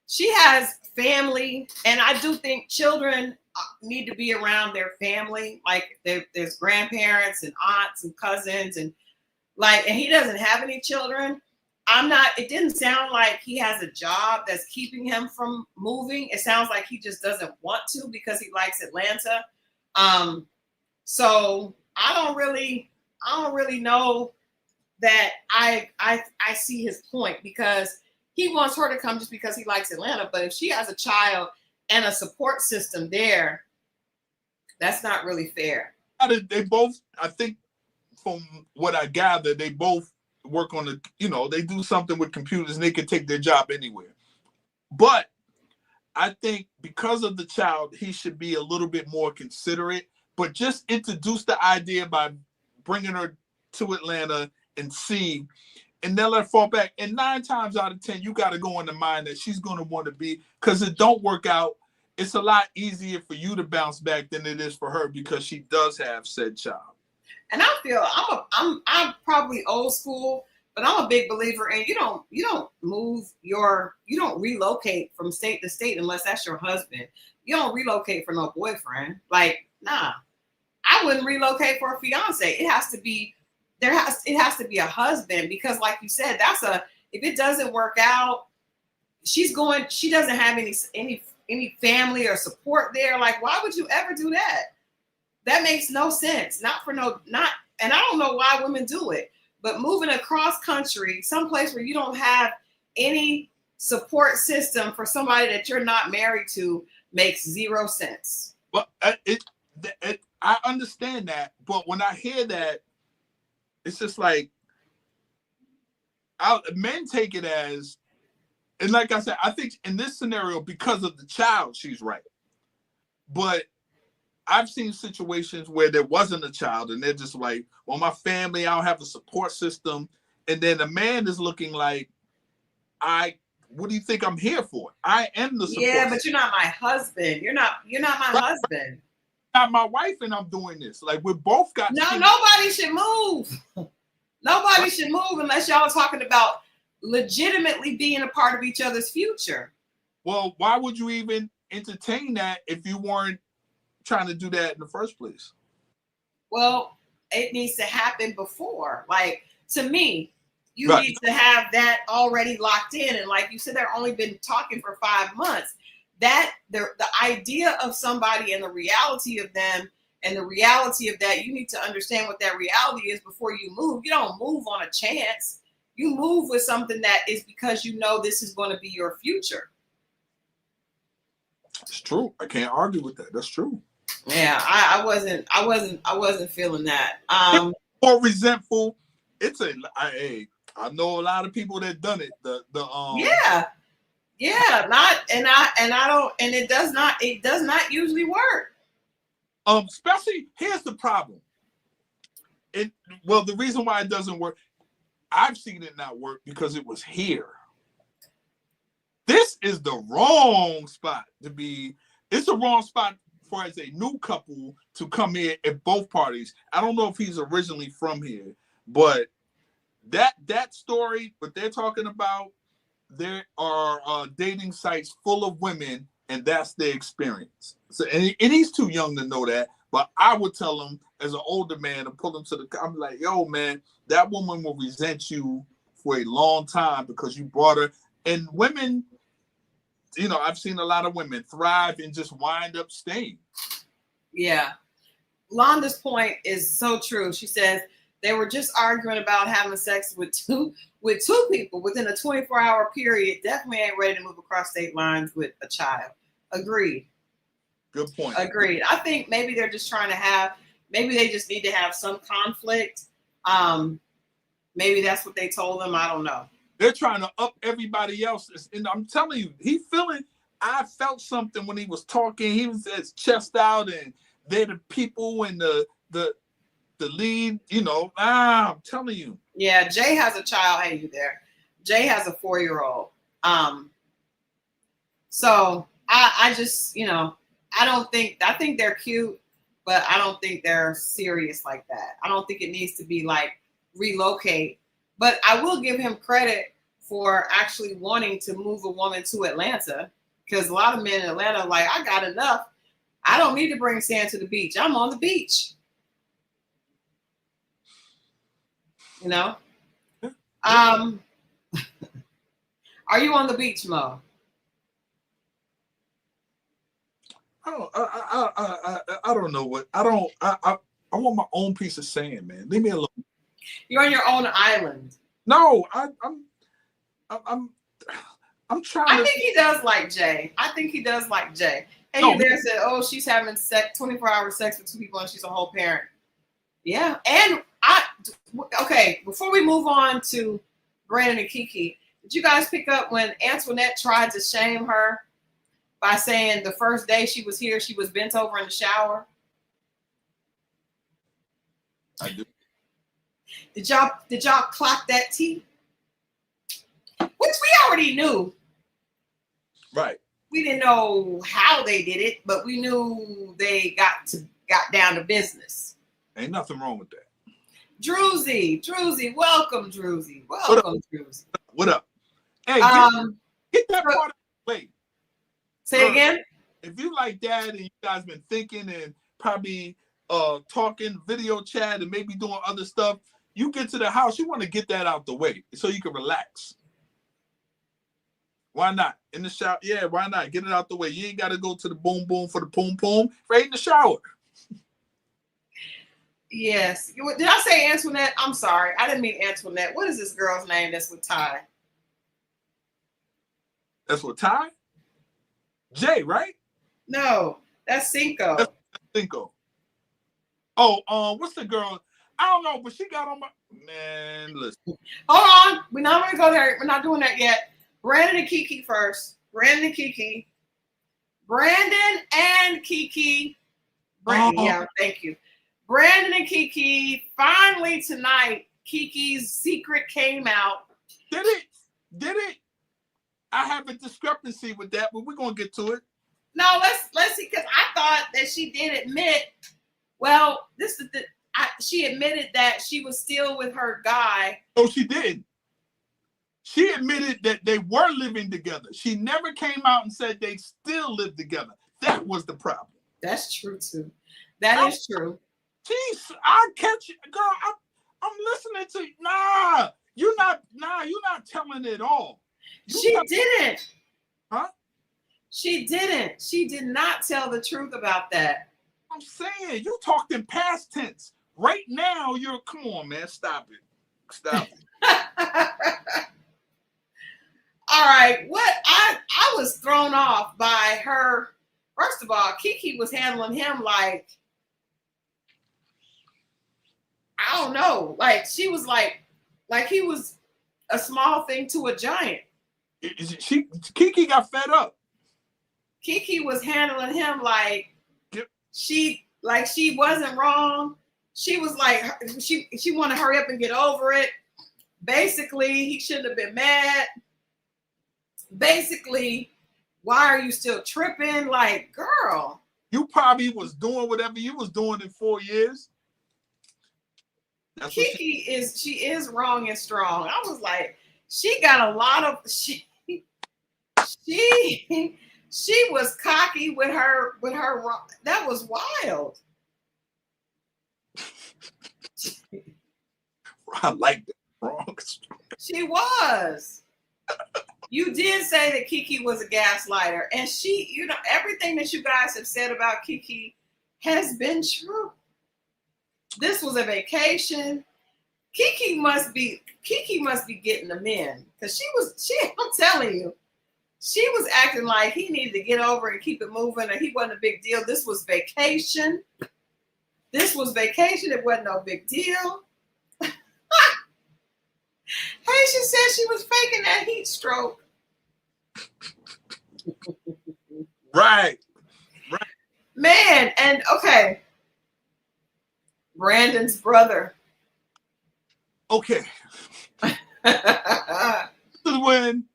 she has family, and I do think children need to be around their family. Like there's grandparents and aunts and cousins, and he doesn't have any children. It didn't sound like he has a job that's keeping him from moving. It sounds like he just doesn't want to because he likes Atlanta. So I don't really know that I see his point, because he wants her to come just because he likes Atlanta. But if she has a child and a support system there, that's not really fair. They both, I think, from what I gather, they both work on they do something with computers, and they can take their job anywhere. But I think because of the child, he should be a little bit more considerate, but just introduce the idea by bringing her to Atlanta and see, and then let her fall back. And 9 times out of 10, you got to go in the mind that she's going to want to be, because it don't work out. It's a lot easier for you to bounce back than it is for her, because she does have said child. And I feel I'm probably old school, but I'm a big believer in you don't relocate from state to state unless that's your husband. You don't relocate for no boyfriend. Like, nah. I wouldn't relocate for a fiance. It has to be a husband, because like you said, if it doesn't work out, she doesn't have any family or support there. Like, why would you ever do that? That makes no sense. And I don't know why women do it, but moving across country, someplace where you don't have any support system for somebody that you're not married to, makes zero sense. But I understand that, but when I hear that, it's just like men take it as, and like I said, I think in this scenario, because of the child, she's right. But I've seen situations where there wasn't a child, and they're just like, well, my family, I don't have a support system. And then the man is looking like, what do you think I'm here for? I am the support Yeah, but you're not my husband. You're not my husband. Not my wife, and I'm doing this. Like, we both got nobody should move. Nobody should move unless y'all are talking about legitimately being a part of each other's future. Well, why would you even entertain that if you weren't trying to do that in the first place? Well, it needs to happen before. Like, to me, you need to have that already locked in. And like you said, they've only been talking for 5 months. That the idea of somebody and the reality of them and the reality of that, you need to understand what that reality is before you move. You don't move on a chance. You move with something that is because you know this is going to be your future. It's true. I can't argue with that. That's true. Yeah, I wasn't feeling that. More resentful. I know a lot of people that done it. It does not usually work. Especially, here's the problem. The reason why it doesn't work, I've seen it not work because it was here. This is the wrong spot to be. It's the wrong spot for as a new couple to come here at both parties. I don't know if he's originally from here, but that story, what they're talking about, there are dating sites full of women, and that's their experience. So, and he's too young to know that, but I would tell him as an older man and pull him to I'm like, yo, man, that woman will resent you for a long time because you brought her. And women, I've seen a lot of women thrive and just wind up staying. Yeah. Londa's point is so true. She says they were just arguing about having sex with two people within a 24-hour period. Definitely ain't ready to move across state lines with a child. Agreed. Good point. Agreed. I think maybe they're just trying to maybe they just need to have some conflict. Maybe that's what they told them. I don't know. They're trying to up everybody else. And I'm telling you, I felt something when he was talking. He was his chest out, and they're the people and the lead, I'm telling you. Yeah, Jay has a child. Hey, you there? Jay has a 4-year-old. So I just, I think they're cute, but I don't think they're serious like that. I don't think it needs to be like relocate. But I will give him credit for actually wanting to move a woman to Atlanta, because a lot of men in Atlanta are like, I got enough. I don't need to bring sand to the beach. I'm on the beach. Are you on the beach, Mo? I don't know what. I want my own piece of sand, man. Leave me alone. You're on your own island. No, I'm trying. I think he does like Jay. And you there said, oh, she's having 24-hour sex with 2 people and she's a whole parent. Yeah. And before we move on to Brandon and Kiki, did you guys pick up when Antoinette tried to shame her by saying the first day she was here, she was bent over in the shower? I do. Did y'all clock that tea? Which we already knew. Right. We didn't know how they did it, but we knew they got down to business. Ain't nothing wrong with that. Druzy, welcome, Druzy. Welcome, Druzy. What up? Hey, get that part of the way. Say again? If you like that and you guys been thinking and probably talking, video chat, and maybe doing other stuff, you get to the house, you want to get that out the way so you can relax. Why not? In the shower? Yeah, why not? Get it out the way. You ain't got to go to the boom boom for the poom poom. Right in the shower. Yes. Did I say Antoinette? I'm sorry. I didn't mean Antoinette. What is this girl's name that's with Ty? That's with Ty? Jay, right? No. That's Sinko. That's Sinko. Oh, what's the girl? I don't know, but she got on my man. Listen, Hold on. We're not going to go there. We're not doing that yet. Brandon and Kiki first. Brandon and Kiki. Brittany, yeah, thank you. Brandon and Kiki. Finally tonight, Kiki's secret came out. Did it? I have a discrepancy with that, but we're gonna get to it. No, let's see, because I thought that she did admit. Well, she admitted that she was still with her guy. Oh, she did. She admitted that they were living together. She never came out and said they still live together. That was the problem. That's true too. That is true. Jeez, I catch you, girl. I'm listening to you. Nah, you're not telling it all. She didn't. Huh? She didn't. She did not tell the truth about that. I'm saying you talked in past tense. Right now, come on, man. Stop it. All right. What I was thrown off by her. First of all, Kiki was handling him like, I don't know. Like she was like he was a small thing to a giant. Kiki got fed up. Kiki was handling him like yep. she wasn't wrong. She was like she wanted to hurry up and get over it. Basically, he shouldn't have been mad. Basically, why are you still tripping? Like, girl, you probably was doing whatever you was doing in 4 years. Kiki is wrong and strong. I was like, she got a lot of she was cocky with her that was wild. I like that wrong. She was. You did say that Kiki was a gaslighter, and she, everything that you guys have said about Kiki has been true. This was a vacation. Kiki must be getting the men, because I'm telling you, she was acting like he needed to get over and keep it moving, and he wasn't a big deal. This was vacation. It wasn't no big deal. Hey, she said she was faking that heat stroke. Right. Man, and okay. Brandon's brother. Okay. When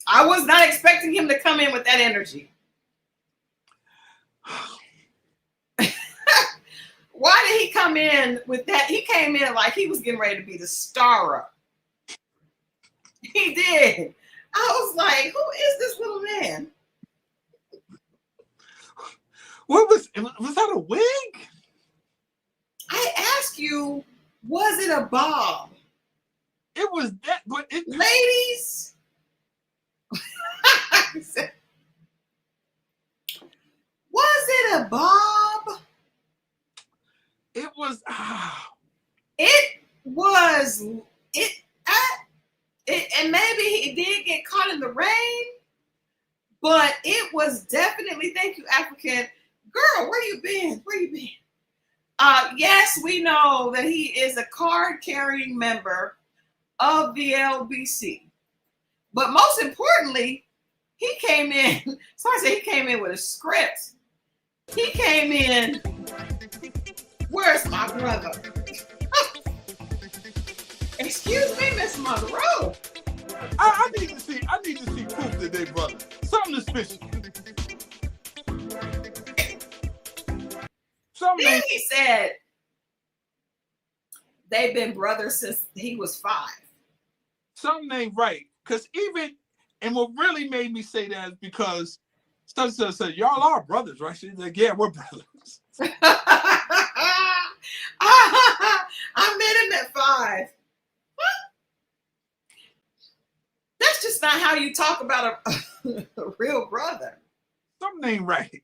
I was not expecting him to come in with that energy. Why did he come in with that? He came in like he was getting ready to be the star. He did. I was like, who is this little man? What was that, a wig? I ask you, was it a bob? It was that, but ladies. Was it a bob? It was. And maybe he did get caught in the rain, but it was definitely. Thank you, African girl. Where you been? Yes, we know that he is a card-carrying member of the LBC, but most importantly, he came in. So I say he came in with a script. He came in. Where's my brother? Excuse me, Miss Monroe. I need to see proof that they brother. Something suspicious. Then he said they've been brothers since he was 5. Something ain't right. And what really made me say that is because Studs said, y'all are brothers, right? She's like, yeah, we're brothers. I met him at 5. That's just not how you talk about a real brother. Something ain't right.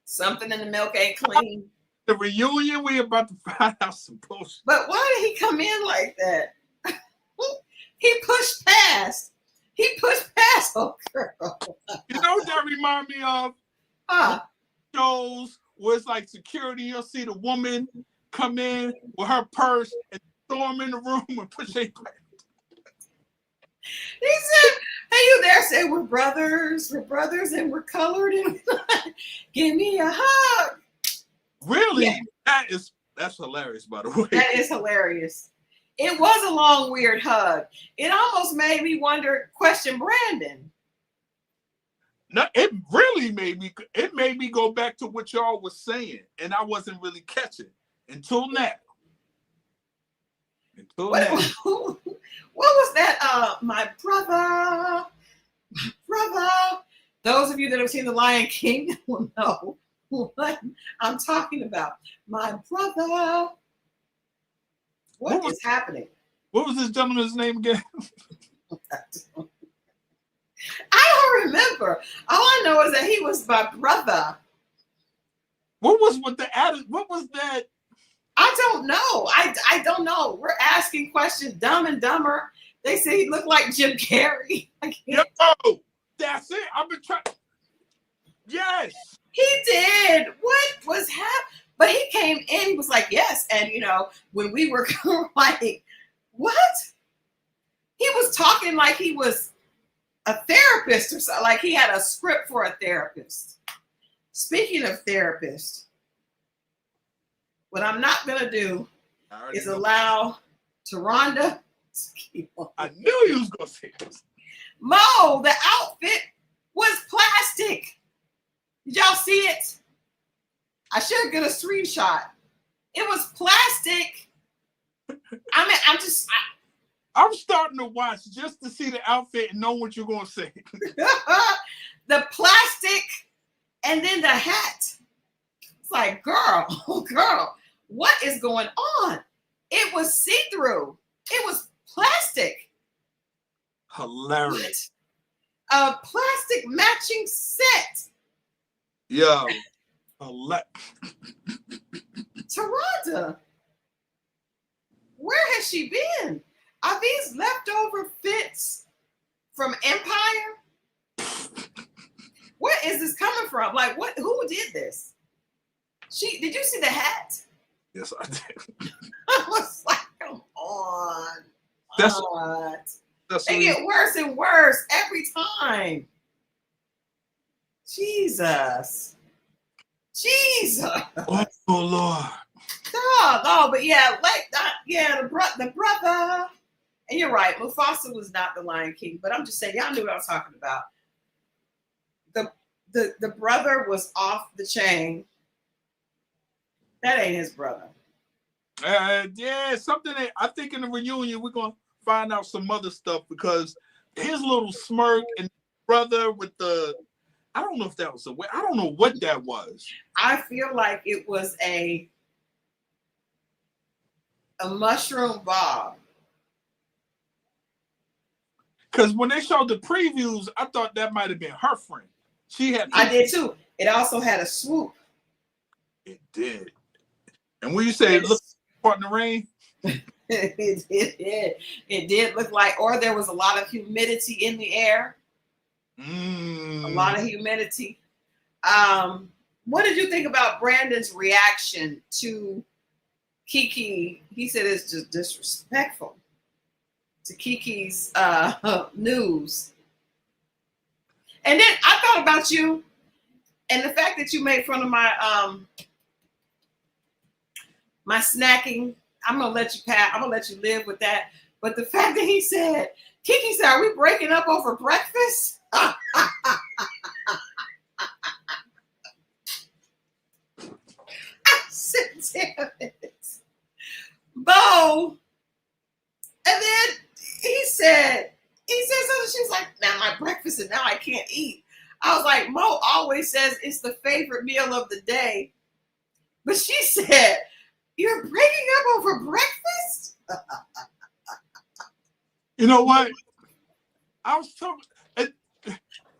Something in the milk ain't clean. The reunion, we about to find out some bullshit. But why did he come in like that? He pushed past. He pushed past a girl. You know what that remind me of? Shows where it's like security. You'll see the woman come in with her purse and storm in the room and push a back. He said, "Hey, you there? Say we're brothers, and we're colored, and give me a hug." Really? Yeah. That's hilarious, by the way. That is hilarious. It was a long, weird hug. It almost made me question Brandon. No, it really made me go back to what y'all was saying, and I wasn't really catching until now. What was that? My brother. Those of you that have seen The Lion King will know what I'm talking about. My brother. What is happening? What was this gentleman's name again? I don't remember. All I know is that he was my brother. What was that? I don't know. I don't know. We're asking questions, Dumb and Dumber. They say he looked like Jim Carrey. Yo, that's it. I've been trying. Yes. He did. What was happening? But he came in, he was like, yes. And, when we were like, what? He was talking like he was a therapist or something, like he had a script for a therapist. Speaking of therapists, what I'm not going to do is allow Taronda to keep on. I knew you was going to say this. Mo, the outfit was plastic. Did y'all see it? I should get a screenshot. It was plastic. I'm starting to watch just to see the outfit and know what you're going to say. The plastic and then the hat. It's like, girl, what is going on? It was see-through. It was plastic. Hilarious. A plastic matching set. Yo. Taronda, where has she been? Are these leftover fits from Empire? Where is this coming from? Like, what? Who did this? Did you see the hat? Yes, I did. I was like, come on. That's they get worse and worse every time. Jesus. Oh Lord. Oh, but yeah, the brother. And you're right, Mufasa was not the Lion King, but I'm just saying, y'all knew what I was talking about. The brother was off the chain. That ain't his brother. Yeah, something that I think in the reunion we're gonna find out some other stuff, because his little smirk and brother with the, I don't know if that was I don't know what that was. I feel like it was a mushroom bob. Because when they showed the previews, I thought that might have been her friend. I did too. It also had a swoop. It did. And when you say it looked like in the rain, it did look like, or there was a lot of humidity in the air. A lot of humidity. What did you think about Brandon's reaction to Kiki? He said it's just disrespectful to Kiki's news. And then I thought about you and the fact that you made fun of my my snacking. I'm gonna let you pass. I'm gonna let you live with that. But the fact that he said, Kiki said, "Are we breaking up over breakfast?" I said, "Damn it, Bo." And then he said something. She's like, "Now my breakfast, and now I can't eat." I was like, Mo always says it's the favorite meal of the day, but she said, "You're breaking up over breakfast?" You know what? I was talking.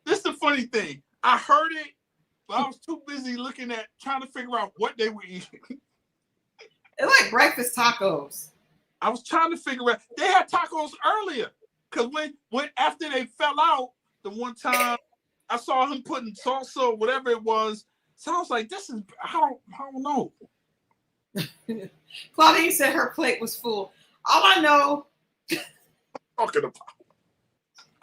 This is the funny thing. I heard it, but I was too busy trying to figure out what they were eating. It's like breakfast tacos. I was trying to figure out. They had tacos earlier. Because when after they fell out, the one time I saw him putting salsa or whatever it was, so I was like, this is I don't know. Claudine said her plate was full. All I know. Talking about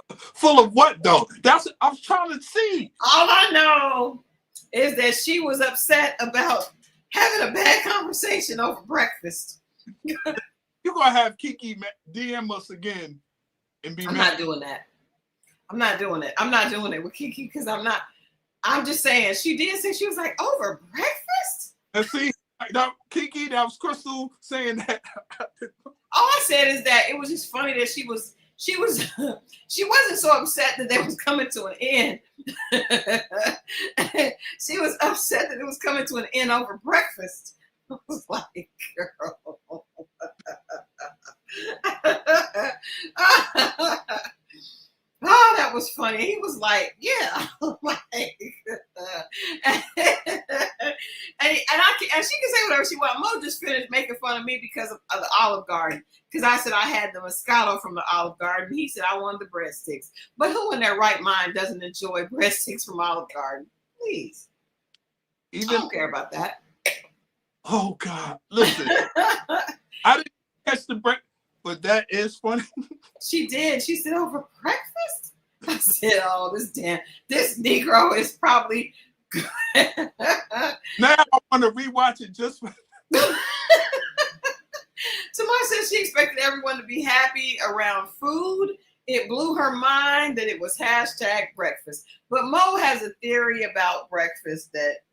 full of what though? That's what I was trying to see. All I know is that she was upset about having a bad conversation over breakfast. You're gonna have Kiki DM us again and be I'm mad. not doing that. I'm not doing it. I'm not doing it with Kiki because I'm just saying she did say she was like over breakfast. And see, that Kiki, that was Crystal saying that. All I said is that it was just funny that she wasn't so upset that they was coming to an end. She was upset that it was coming to an end over breakfast. I was like, girl. Oh, that was funny. He was like, yeah. Like, and she can say whatever she wants. Mo just finished making fun of me because of the Olive Garden. Because I said I had the Moscato from the Olive Garden. He said I wanted the breadsticks. But who in their right mind doesn't enjoy breadsticks from Olive Garden? Please. I don't care about that. Oh, God. Listen. I didn't catch the break, but that is funny. She did. She said, over breakfast? I said, oh, this Negro is probably good. Now I want to rewatch it just for Tamar said she expected everyone to be happy around food. It blew her mind that it was #breakfast. But Mo has a theory about breakfast that,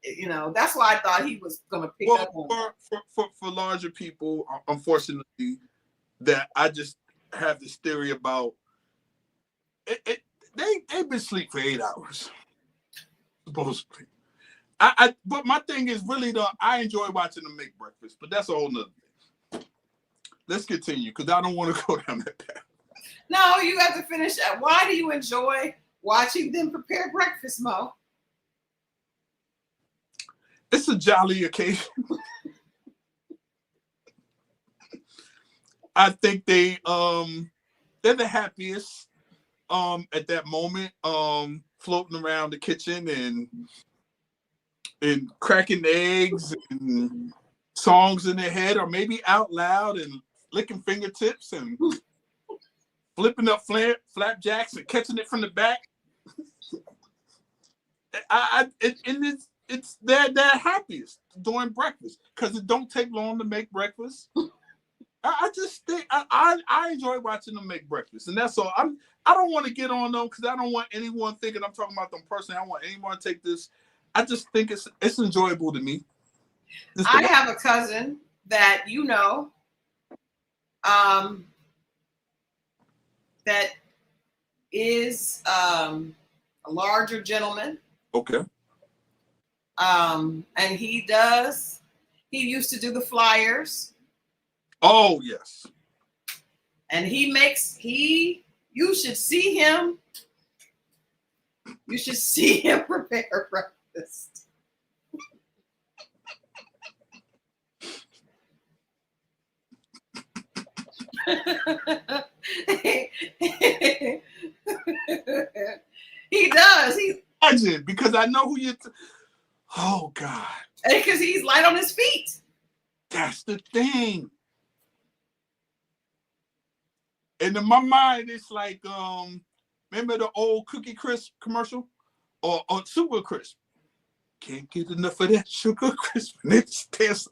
that's why I thought he was going to pick up on. For larger people, unfortunately, that I just have this theory about it. They've been asleep for 8 hours, supposedly. But my thing is really I enjoy watching them make breakfast, but that's a whole nother thing. Let's continue because I don't want to go down that path. No, you have to finish. Why do you enjoy watching them prepare breakfast, Mo? It's a jolly occasion. I think they're the happiest at that moment, floating around the kitchen and cracking eggs and songs in their head, or maybe out loud and licking fingertips and flipping up flapjacks and catching it from the back. They're happiest during breakfast because it don't take long to make breakfast. I just think I enjoy watching them make breakfast, and that's all. I don't want to get on them because I don't want anyone thinking I'm talking about them personally. I don't want anyone to take this. I just think it's enjoyable to me. I have a cousin that that is a larger gentleman. Okay. And he used to do the flyers. Oh, yes. And you should see him. You should see him prepare breakfast. He does. Imagine, because I know who you're. Oh, God. Because he's light on his feet. That's the thing. And in my mind, it's like, remember the old Cookie Crisp commercial? Or Super Crisp? Can't get enough of that Sugar Crisp. And it's tastes.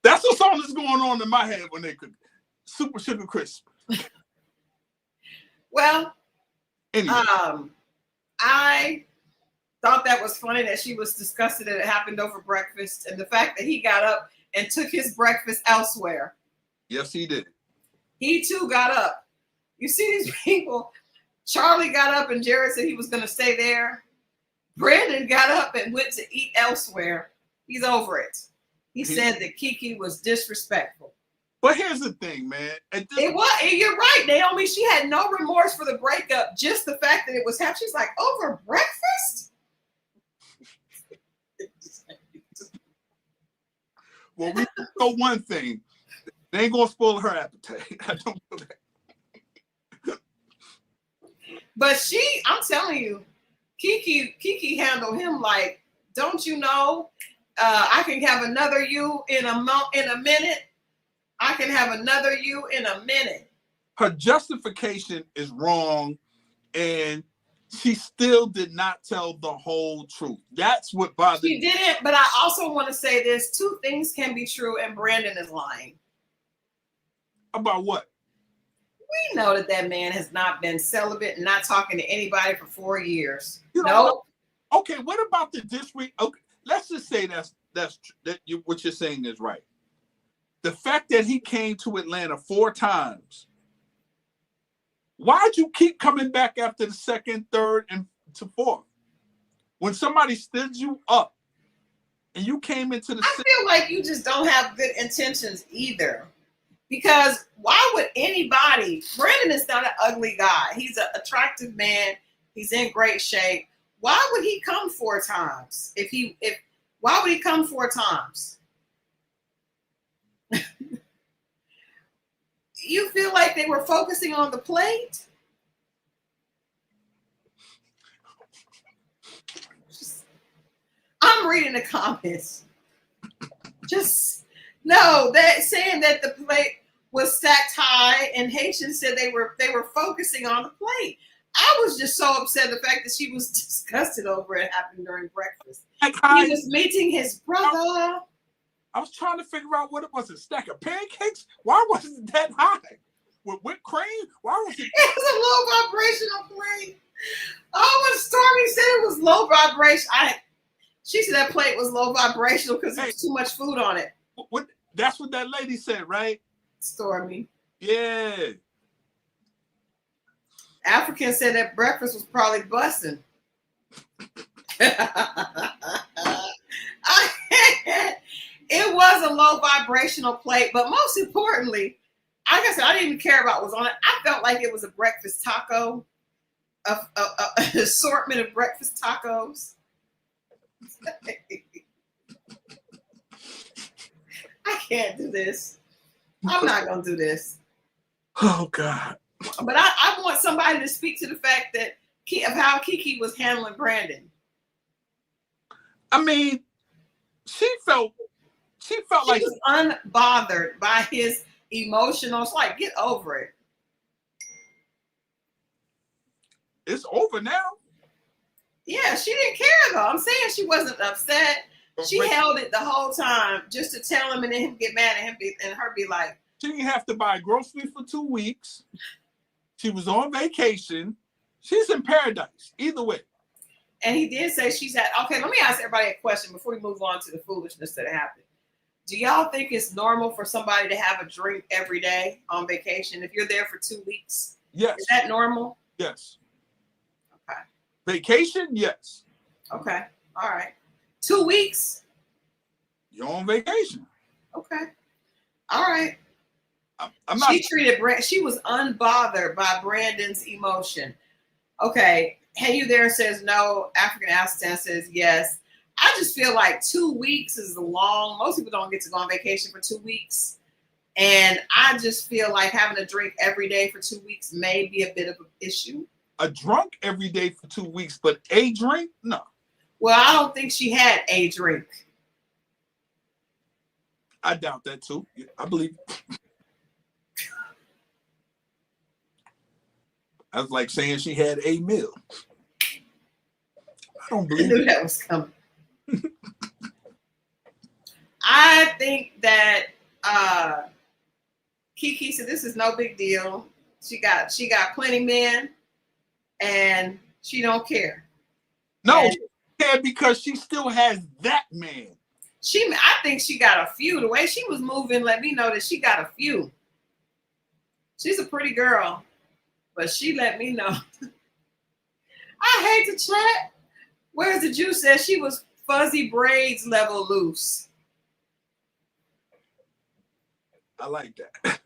That's the song that's going on in my head when they could. Super Sugar Crisp. Well, anyway. I thought that was funny that she was disgusted that it happened over breakfast, and the fact that he got up and took his breakfast elsewhere. Yes, he did. He too got up. You see these people. Charlie got up and Jared said he was going to stay there. Brandon got up and went to eat elsewhere. He's over it. He said that Kiki was disrespectful. But here's the thing, man. You're right, Naomi. She had no remorse for the breakup. Just the fact that it was happening. She's like, over breakfast? Well, we know one thing. They ain't gonna spoil her appetite. I don't know that. But I'm telling you, Kiki handled him like, don't you know? I can have another you in a minute. I can have another you in a minute. Her justification is wrong, and she still did not tell the whole truth. That's what bothered me. She didn't, but I also want to say this. Two things can be true, and Brandon is lying. About what? We know that man has not been celibate and not talking to anybody for 4 years. You know, nope. Okay, what about the disrespect? Okay, let's just say what you're saying is right. The fact that he came to Atlanta 4 times. Why'd you keep coming back after the second, third, and to fourth? When somebody stood you up and you came into the I feel like you just don't have good intentions either. Because why would anybody? Brandon is not an ugly guy. He's an attractive man. He's in great shape. Why would he come 4 times? Why would he come 4 times? You feel like they were focusing on the plate? I'm reading the comments. That saying that the plate was stacked high, and Haitian said they were focusing on the plate. I was just so upset the fact that she was disgusted over it happened during breakfast. He was meeting his brother. I was trying to figure out what it was. A stack of pancakes? Why wasn't it that high? With whipped cream? Why was it? It was a low vibrational plate. Oh, when Stormy said it was low vibration, she said that plate was low vibrational because there was too much food on it. That's what that lady said, right? Stormy. Yeah. African said that breakfast was probably busting. It was a low vibrational plate, but most importantly, like I said, I didn't even care about what was on it. I felt like it was a breakfast taco, an assortment of breakfast tacos. I can't do this. I'm not going to do this. Oh, God. But I want somebody to speak to the fact of how Kiki was handling Brandon. I mean, she felt like she was unbothered by his emotional. It's like, get over it. It's over now. Yeah, she didn't care though. I'm saying she wasn't upset. She held it the whole time just to tell him and then him get mad at him and her be like, she didn't have to buy groceries for 2 weeks. She was on vacation. She's in paradise. Either way. And he did say okay, let me ask everybody a question before we move on to the foolishness that happened. Do y'all think it's normal for somebody to have a drink every day on vacation if you're there for 2 weeks? Yes. Is that normal? Yes. Okay. Vacation? Yes. Okay. All right. 2 weeks? You're on vacation. Okay. All right. I'm not. She was unbothered by Brandon's emotion. Okay. Hey, you there says no. African accent says yes. I just feel like 2 weeks is long. Most people don't get to go on vacation for 2 weeks. And I just feel like having a drink every day for 2 weeks may be a bit of an issue. A drunk every day for 2 weeks, but a drink? No. Well, I don't think she had a drink. I doubt that too. I believe. I was like saying she had a meal. I don't believe I knew that was coming. I think that Kiki said this is no big deal. She got plenty men, and she don't care. No, she cared because she still has that man. I think she got a few. The way she was moving let me know that she got a few. She's a pretty girl, but she let me know. I hate to chat. Where's the juice? Says she was fuzzy braids level loose. I like that.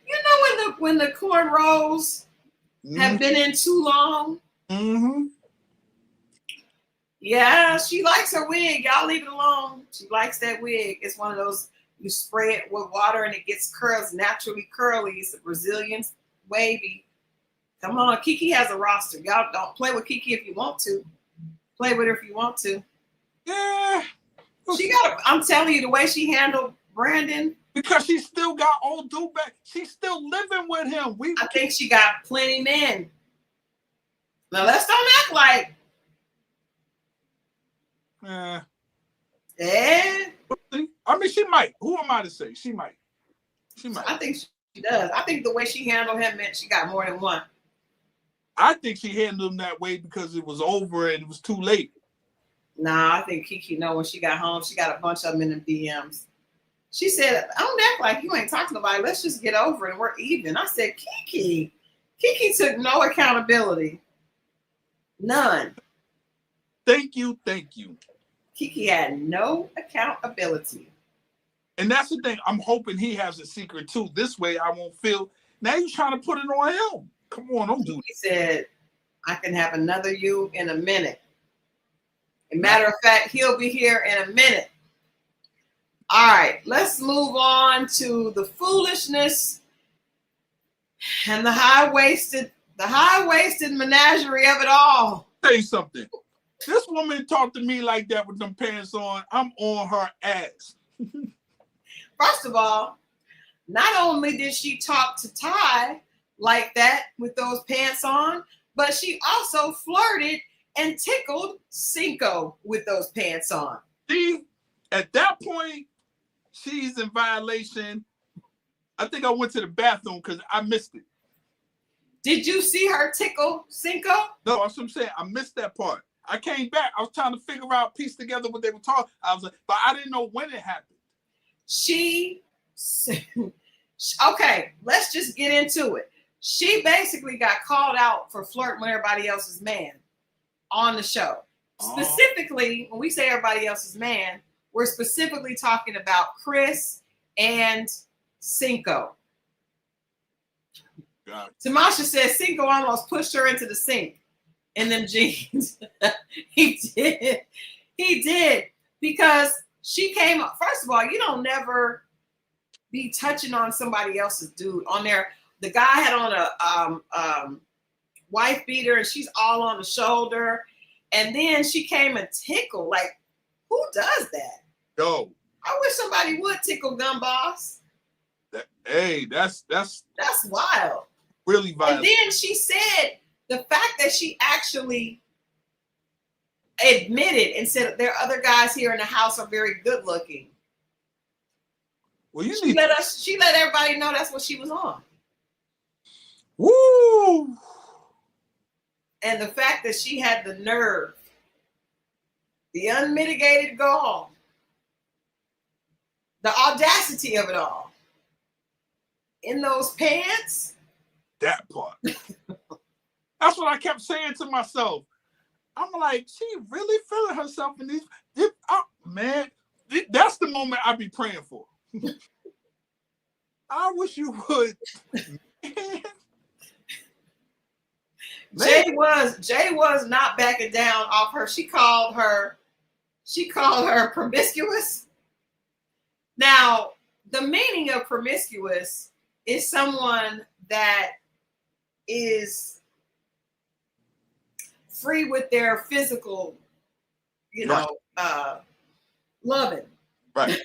You know when the cornrows have been in too long? Mm-hmm. Yeah, she likes her wig. Y'all leave it alone. She likes that wig. It's one of those you spray it with water and it gets curls, naturally curly. It's a Brazilian wavy. Come on, Kiki has a roster. Y'all don't play with Kiki if you want to. Play with her if you want to. Yeah. I'm telling you, the way she handled Brandon. Because she still got old dude back. She's still living with him. I think she got plenty men. Now let's don't act like. Yeah. I mean, she might. Who am I to say? She might. I think she does. I think the way she handled him meant she got more than one. I think she handled him that way because it was over and it was too late. Nah, I think Kiki know when she got home, she got a bunch of them in the DMs. She said, I don't act like you ain't talking to nobody. Let's just get over it and we're even. I said, Kiki took no accountability. None. Thank you. Kiki had no accountability. And that's the thing. I'm hoping he has a secret too. This way I won't feel, now you're trying to put it on him. Come on, don't do it. He said, I can have another you in a minute. As a matter of fact, he'll be here in a minute. All right, let's move on to the foolishness and the high-waisted menagerie of it all. Say something. This woman talked to me like that with them pants on. I'm on her ass. First of all, not only did she talk to Ty like that with those pants on, but she also flirted and tickled Sinko with those pants on. See, at that point, she's in violation. I think I went to the bathroom because I missed it. Did you see her tickle Sinko? No, that's what I'm saying. I missed that part. I came back. I was trying to figure out, piece together what they were talking. I was like, but I didn't know when it happened. Okay, let's just get into it. She basically got called out for flirting with everybody else's man on the show. Specifically, when we say everybody else's man, we're specifically talking about Chris and Sinko. Tamasha says Sinko almost pushed her into the sink in them jeans. He did because she came up. First of all, you don't never be touching on somebody else's dude on there. The guy had on a wife beater and she's all on the shoulder. And then she came and tickled. Like, who does that? Yo. I wish somebody would tickle Gun Boss. That's wild. Really violent. And then she said the fact that she actually admitted and said there are other guys here in the house are very good looking. Well, she let everybody know that's what she was on. Woo! And the fact that she had the nerve, the unmitigated gall, the audacity of it all, in those pants. That part. That's what I kept saying to myself. I'm like, she really feeling herself in these. Man, that's the moment I be praying for. I wish you would. Jay was not backing down off her. She called her promiscuous. Now, the meaning of promiscuous is someone that is free with their physical, loving. Right.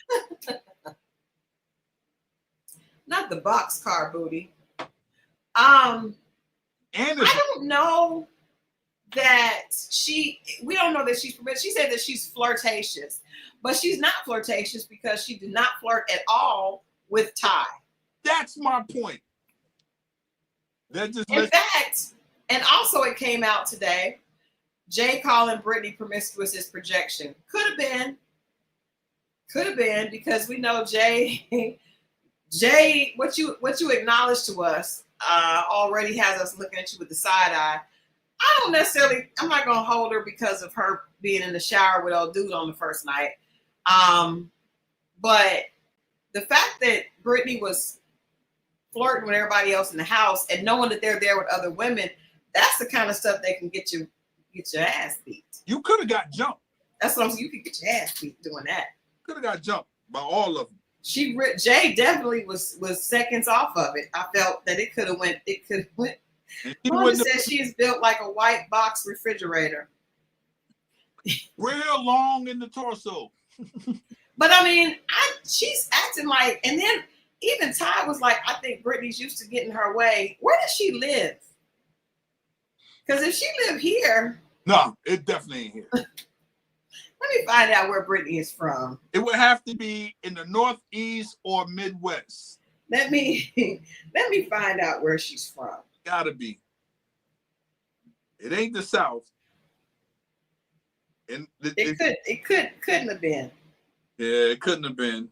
Not the boxcar booty. I don't know that we don't know that she's permitted. She said that she's flirtatious, but she's not flirtatious because she did not flirt at all with Ty. That's my point. In fact, and also it came out today, Jay calling Brittany promiscuous is projection. Could have been because we know Jay, what you acknowledged to us already has us looking at you with the side eye. I'm not going to hold her because of her being in the shower with old dude on the first night. But the fact that Brittany was flirting with everybody else in the house and knowing that they're there with other women, that's the kind of stuff that can get your ass beat. You could have got jumped. That's what I'm saying. You could get your ass beat doing that. Could have got jumped by all of them. Jay definitely was seconds off of it. I felt that it could have went. Mama said she is built like a white box refrigerator. Real long in the torso. But I mean, she's acting like, and then even Ty was like, I think Brittany's used to getting her way. Where does she live? Because if she lived here. No, it definitely ain't here. Let me find out where Brittany is from. It would have to be in the Northeast or Midwest. Let me find out where she's from. Gotta be. It ain't the South. And it couldn't have been. Yeah, it couldn't have been.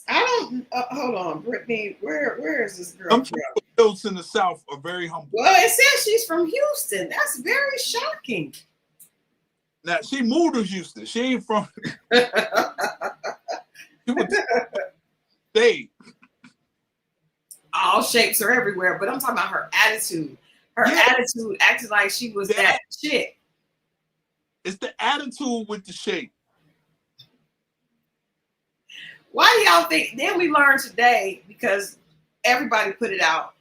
I don't. Hold on, Brittany. Where is this girl Some from? people in the South are very humble. Well, it says she's from Houston. That's very shocking. Now she moved to Houston. She ain't from. She would stay. All shapes are everywhere, but I'm talking about her attitude. Her attitude acted like she was that chick. It's the attitude with the shape. Why do y'all think? Then we learned today, because everybody put it out,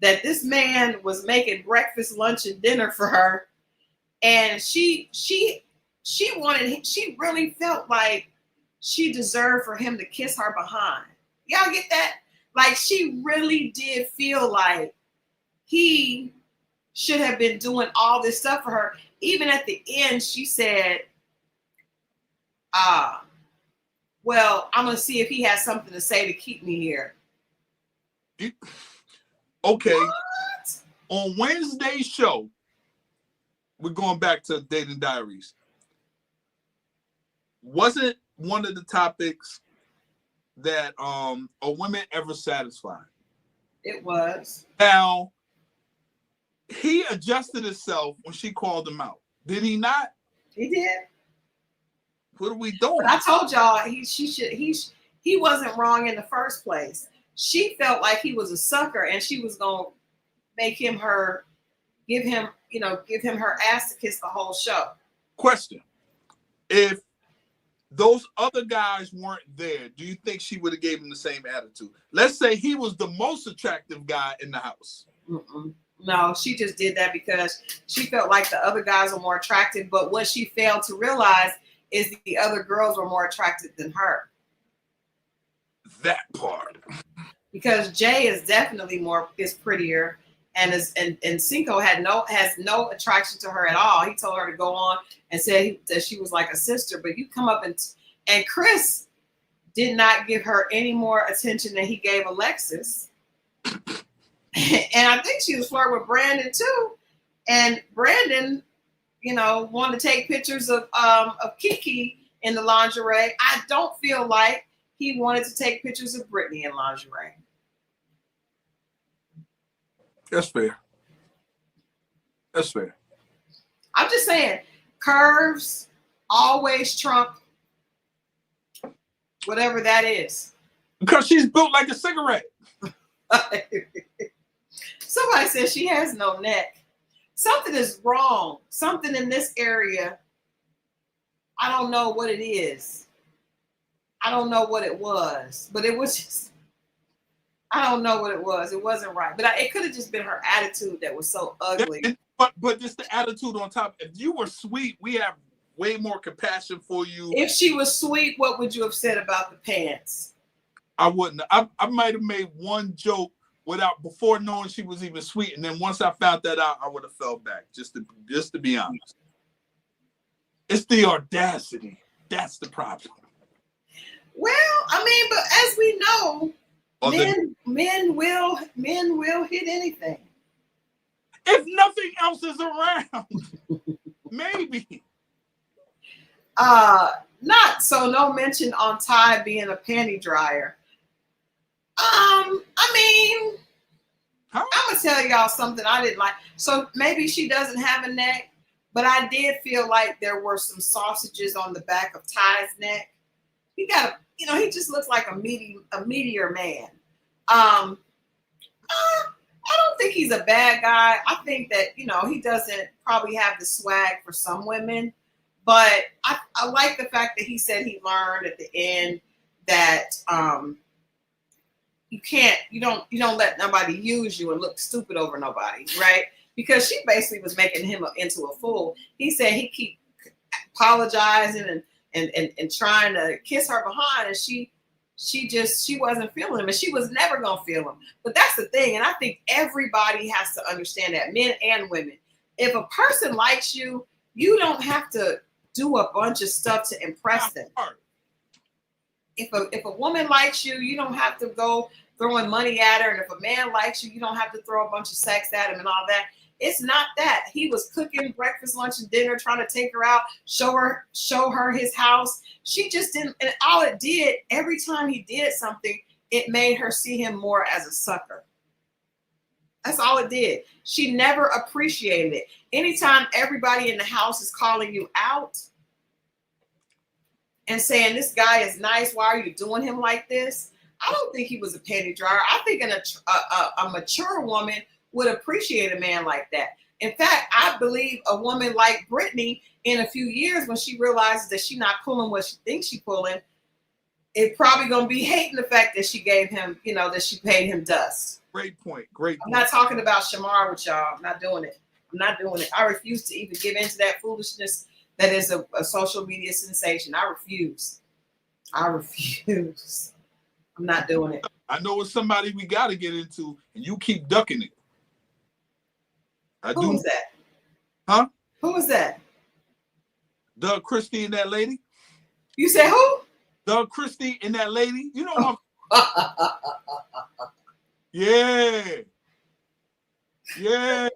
that this man was making breakfast, lunch, and dinner for her, and she really felt like she deserved for him to kiss her behind. Y'all get that? Like, she really did feel like he should have been doing all this stuff for her. Even at the end, she said, well, I'm going to see if he has something to say to keep me here. Okay. What? On Wednesday's show, we're going back to Dating Diaries. Wasn't one of the topics that are women ever satisfied? It was. Now, he adjusted himself when she called him out. Did he not? He did. What are we doing? But I told y'all he wasn't wrong in the first place. She felt like he was a sucker, and she was gonna make him give him her ass to kiss the whole show. Question: if those other guys weren't there, do you think she would have gave him the same attitude? Let's say he was the most attractive guy in the house. Mm-mm. No, she just did that because she felt like the other guys were more attractive. But what she failed to realize is the other girls were more attractive than her. That part. Because Jay is definitely is prettier, and Sinko has no attraction to her at all. He told her to go on and said that she was like a sister. But you come up and Chris did not give her any more attention than he gave Alexis. And I think she was flirting with Brandon too. And Brandon, wanted to take pictures of Kiki in the lingerie. I don't feel like he wanted to take pictures of Brittany in lingerie. That's fair. That's fair. I'm just saying, curves always trump whatever that is. Because she's built like a cigarette. Somebody says she has no neck. Something is wrong. Something in this area. I don't know what it is. I don't know what it was, but it was just, I don't know what it was. It wasn't right. But it could have just been her attitude that was so ugly. But just the attitude on top. If you were sweet, we have way more compassion for you. If she was sweet, what would you have said about the pants? I wouldn't. I might have made one joke before knowing she was even sweet, and then once I found that out, I would have fell back. Just to be honest, it's the audacity that's the problem. Well, I mean, but as we know, men will hit anything. If nothing else is around, maybe. No mention on Ty being a panty dryer. I mean, I'm gonna tell y'all something I didn't like. So maybe she doesn't have a neck, but I did feel like there were some sausages on the back of Ty's neck. He he just looks like a meteor man. I don't think he's a bad guy. I think that, he doesn't probably have the swag for some women, but I like the fact that he said he learned at the end that you don't let nobody use you and look stupid over nobody, right? Because she basically was making him into a fool. He said he keep apologizing and trying to kiss her behind, and she wasn't feeling him, and she was never gonna feel him. But that's the thing, and I think everybody has to understand that, men and women. If a person likes you, you don't have to do a bunch of stuff to impress them. If a woman likes you, you don't have to go throwing money at her, and if a man likes you, you don't have to throw a bunch of sex at him and all that. It's not that. He was cooking breakfast, lunch, and dinner, trying to take her out, show her his house. She just didn't, and all it did, every time he did something, it made her see him more as a sucker. That's all it did. She never appreciated it. Anytime everybody in the house is calling you out and saying, this guy is nice, why are you doing him like this? I don't think he was a panty dryer. I think a mature woman would appreciate a man like that. In fact, I believe a woman like Brittany, in a few years, when she realizes that she's not pulling what she thinks she's pulling, it's probably going to be hating the fact that she gave him, that she paid him dust. Great point. I'm not talking about Shamar with y'all. I'm not doing it. I refuse to even give into that foolishness that is a social media sensation. I refuse. I'm not doing it. I know it's somebody we got to get into, and you keep ducking it. Who was that? Huh? Who was that? Doug Christie and that lady. You said who? Doug Christie and that lady. You know what? Yeah. Yeah.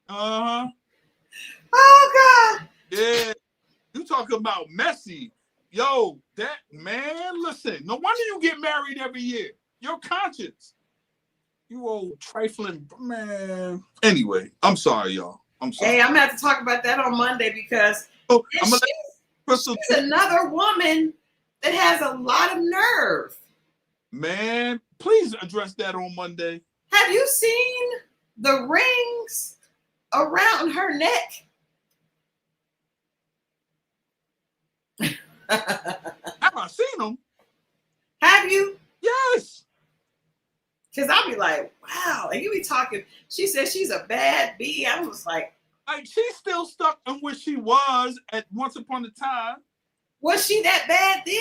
Uh-huh. Oh, God. Yeah. You talking about messy. Yo, that man, listen, no wonder you get married every year. Your conscience. You old trifling man. Anyway, I'm sorry, y'all. I'm sorry. Hey, I'm gonna have to talk about that on Monday because she's another woman that has a lot of nerve. Man, please address that on Monday. Have you seen the rings around her neck? Have I seen them? Have you? Yes. Because I'll be like, wow. And you be talking. She said she's a bad bee. I was like she's still stuck in where she was at once upon a time. Was she that bad then?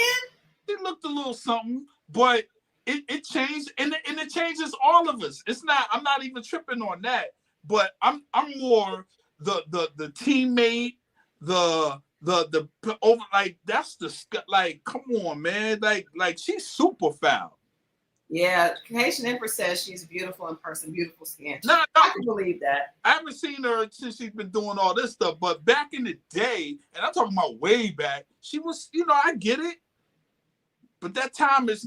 She looked a little something, but it changed, and it changes all of us. It's not. I'm not even tripping on that. But I'm more the teammate, the over, like that's the, like, come on, man, like she's super foul. Yeah, Haitian Empress says she's beautiful in person, beautiful skin. Nah, I can believe that. I haven't seen her since she's been doing all this stuff, but back in the day, and I'm talking about way back, she was, I get it, but that time is,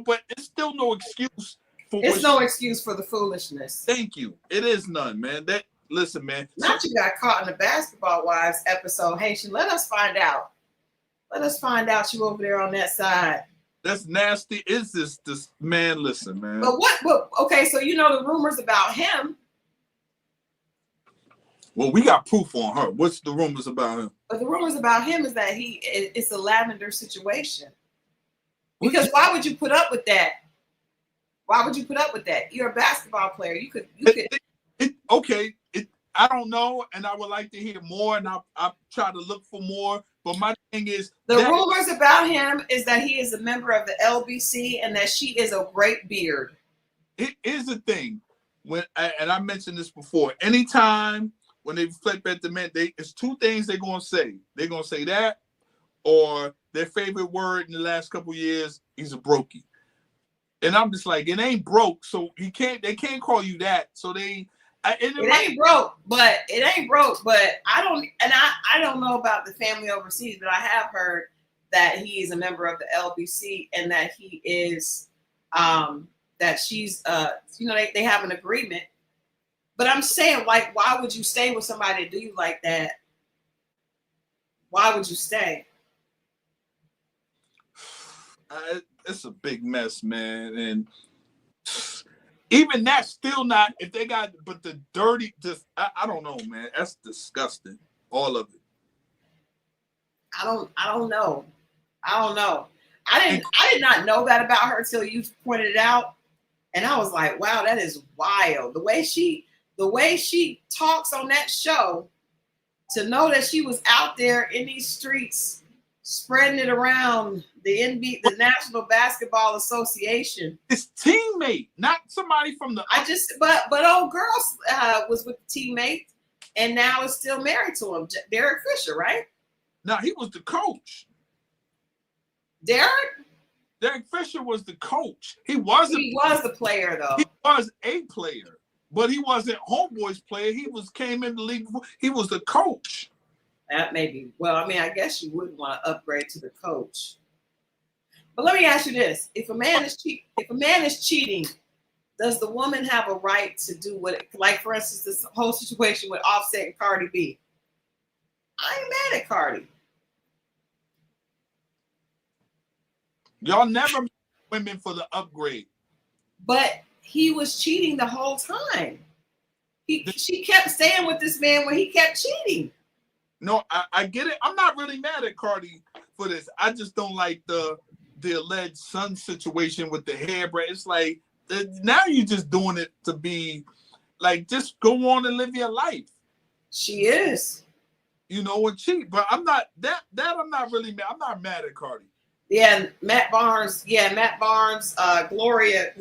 but it's still no excuse for. It's no excuse for the foolishness. Thank you. It is none, man. Listen, man. Not you got caught in the Basketball Wives episode, Haitian. Let us find out. Let us find out you over there on that side. That's nasty. Is this man? Listen, man. But okay, so the rumors about him. Well, we got proof on her. What's the rumors about him? But the rumors about him is that it's a lavender situation. Because why would you put up with that? Why would you put up with that? You're a basketball player. You could. Okay. I don't know, and I would like to hear more, and I try to look for more. But my thing is, the rumors about him is that he is a member of the LBC and that she is a great beard. It is a thing. And I mentioned this before. Anytime when they flip at the men, it's two things they're gonna say. They're gonna say that, or their favorite word in the last couple of years, he's a brokey. And I'm just like, it ain't broke, so they can't call you that. So it ain't broke, but I don't know about the family overseas, but I have heard that he is a member of the LBC and that he is that she's they have an agreement. But I'm saying, like, why would you stay with somebody that do you like that? Why would you stay? It's a big mess, man, and even that's still not. If they got, but the dirty, just I don't know, man. That's disgusting. All of it. I don't know. I did not know that about her till you pointed it out. And I was like, wow, that is wild. The way she talks on that show, to know that she was out there in these streets spreading it around the National Basketball Association. His teammate, not somebody from the. But old girl was with the teammate, and now is still married to him, Derek Fisher, right? No, he was the coach. Derek Fisher was the coach. He was the player, though. He was a player, but he wasn't Homeboy's player. He came in the league before. He was the coach. That may be. Well, I mean, I guess you wouldn't want to upgrade to the coach. But let me ask you this: if a man is cheating, does the woman have a right to do what? Like, for instance, this whole situation with Offset and Cardi B. I ain't mad at Cardi. Y'all never met women for the upgrade. But he was cheating the whole time. She kept staying with this man when he kept cheating. No, I get it. I'm not really mad at Cardi for this. I just don't like the alleged son situation with the hairbread. It's like, now you're just doing it to be like, just go on and live your life. She is. You know, and cheat. But I'm not that I'm not really mad. I'm not mad at Cardi. Yeah, Matt Barnes. Gloria.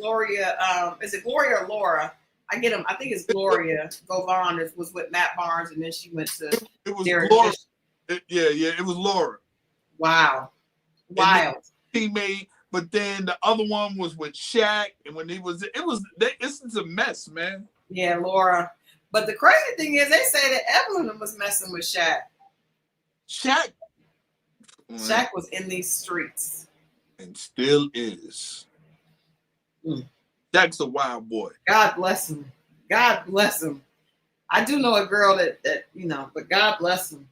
Is it Gloria or Laura? I get them. I think it's Gloria Govan was with Matt Barnes, and then she went to. It was Derek Laura. Fisher. It was Laura. Wow, wild. Teammate, but then the other one was with Shaq, and when this is a mess, man. Yeah, Laura. But the crazy thing is, they say that Evelyn was messing with Shaq. Shaq was in these streets. And still is. Shaq's a wild boy. God bless him. God bless him. I do know a girl that but God bless him.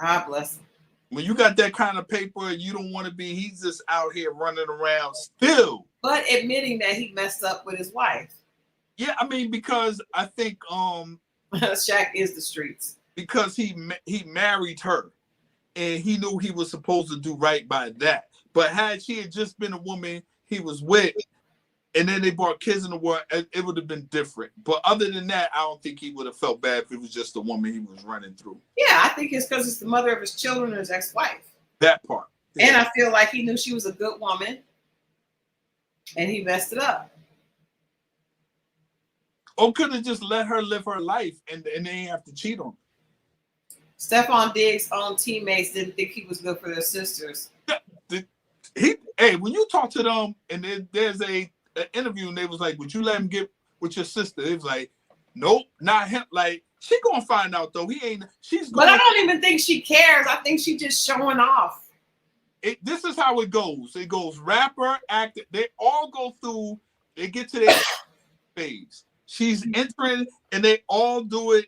God bless him. When you got that kind of paper, you don't want to be, he's just out here running around still. But admitting that he messed up with his wife. Yeah, I mean, because I think Shaq is the streets. Because he married her. And he knew he was supposed to do right by that. But had she had just been a woman he was with, and then they brought kids in the world, it would have been different. But other than that, I don't think he would have felt bad if it was just a woman he was running through. Yeah, I think it's because it's the mother of his children and his ex-wife. That part. Yeah. And I feel like he knew she was a good woman, and he messed it up. Or could have just let her live her life, and they ain't have to cheat on her. Stephon Diggs' own teammates didn't think he was good for their sisters. When you talk to them, and there's an interview, and they was like, "Would you let him get with your sister?" It was like, "Nope, not him." Like, she gonna find out though. He ain't. But I don't even think she cares. I think she just showing off. This is how it goes. It goes rapper, actor. They all go through. They get to their phase. She's entering, and they all do it.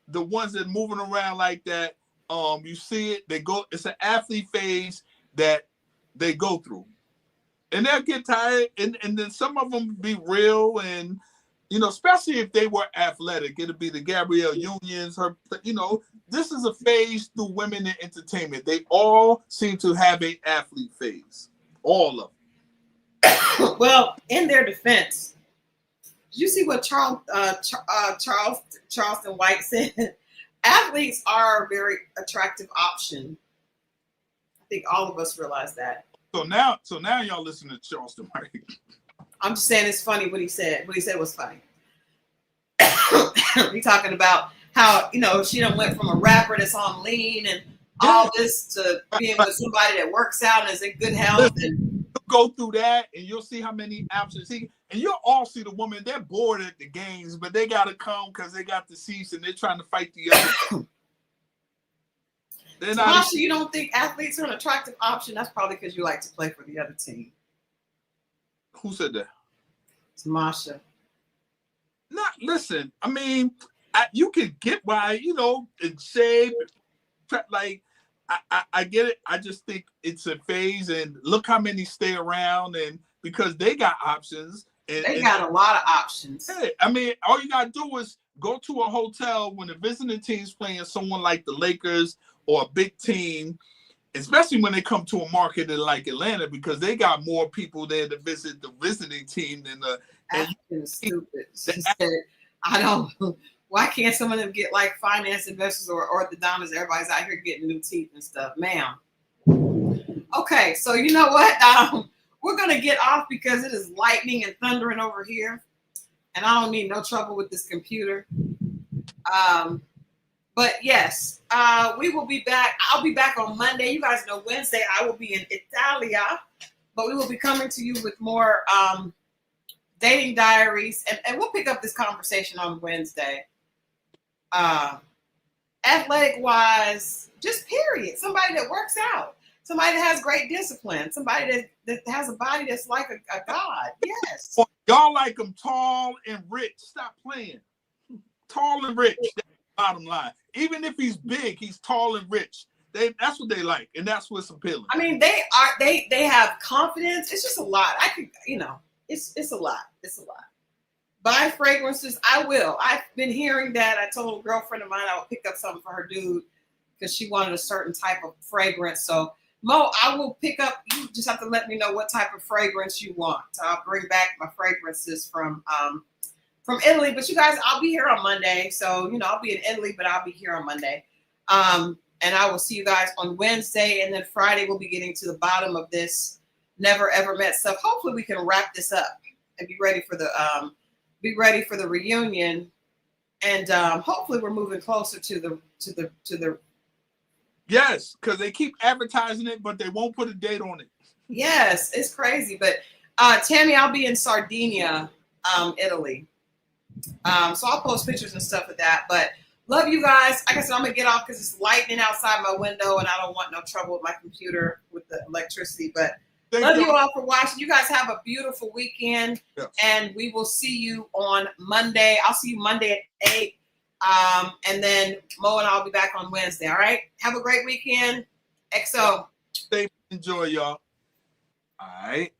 The ones that are moving around like that, you see it. They go. It's an athlete phase that they go through, and they'll get tired. And then some of them be real, and especially if they were athletic, it'll be the Gabrielle Unions. This is a phase through women in entertainment. They all seem to have an athlete phase. All of them. Well, in their defense. Did you see what Charleston White said? Athletes are a very attractive option. I think all of us realize that. So now y'all listen to Charleston White. I'm just saying it's funny what he said. What he said was funny. He's talking about how she done went from a rapper that's on lean and all this to being with somebody that works out and is in good health. And go through that, and you'll see how many options and you'll all see the woman. They're bored at the games, but they gotta come because they got the seats and they're trying to fight the other. Tasha, you don't think athletes are an attractive option? That's probably because you like to play for the other team. Who said that? Tamasha. Listen. I mean, you could get why in shape. Like, I get it. I just think it's a phase, and look how many stay around, and because they got options, They got a lot of options. Hey, I mean, all you gotta do is go to a hotel when the visiting team's playing someone like the Lakers or a big team, especially when they come to a market like Atlanta, because they got more people there to visit the visiting team than the. That's stupid. She said, I don't. Why can't some of them get like finance investors or orthodontists? Everybody's out here getting new teeth and stuff, ma'am. Okay, so you know what? We're gonna get off because it is lightning and thundering over here, and I don't need no trouble with this computer. But yes, we will be back. I'll be back on Monday. You guys know Wednesday I will be in Italia, but we will be coming to you with more dating diaries, and we'll pick up this conversation on Wednesday. Athletic wise, just period. Somebody that works out, somebody that has great discipline, somebody that has a body that's like a god. Yes. Y'all like them tall and rich. Stop playing. Tall and rich. That's the bottom line. Even if he's big, he's tall and rich. That's what they like, and that's what's appealing. I mean, they have confidence. It's just a lot. I could, it's a lot. It's a lot. Buy fragrances. I will. I've been hearing that. I told a girlfriend of mine I would pick up something for her dude because she wanted a certain type of fragrance. So Mo, I will pick up. You just have to let me know what type of fragrance you want. So I'll bring back my fragrances from Italy. But you guys, I'll be here on Monday. So I'll be in Italy, but I'll be here on Monday. And I will see you guys on Wednesday, and then Friday we'll be getting to the bottom of this never ever met stuff. Hopefully we can wrap this up and be ready for the reunion, and hopefully we're moving closer to the. Yes, because they keep advertising it, but they won't put a date on it. Yes, it's crazy. But Tammy, I'll be in Sardinia, Italy. So I'll post pictures and stuff of that. But love you guys. Like I said, I'm gonna get off because it's lightning outside my window, and I don't want no trouble with my computer with the electricity. But love you all for watching. You guys have a beautiful weekend, and we will see you on Monday. I'll see you Monday at 8. And then Mo and I'll be back on Wednesday. All right. Have a great weekend. XO. Enjoy, y'all. All right.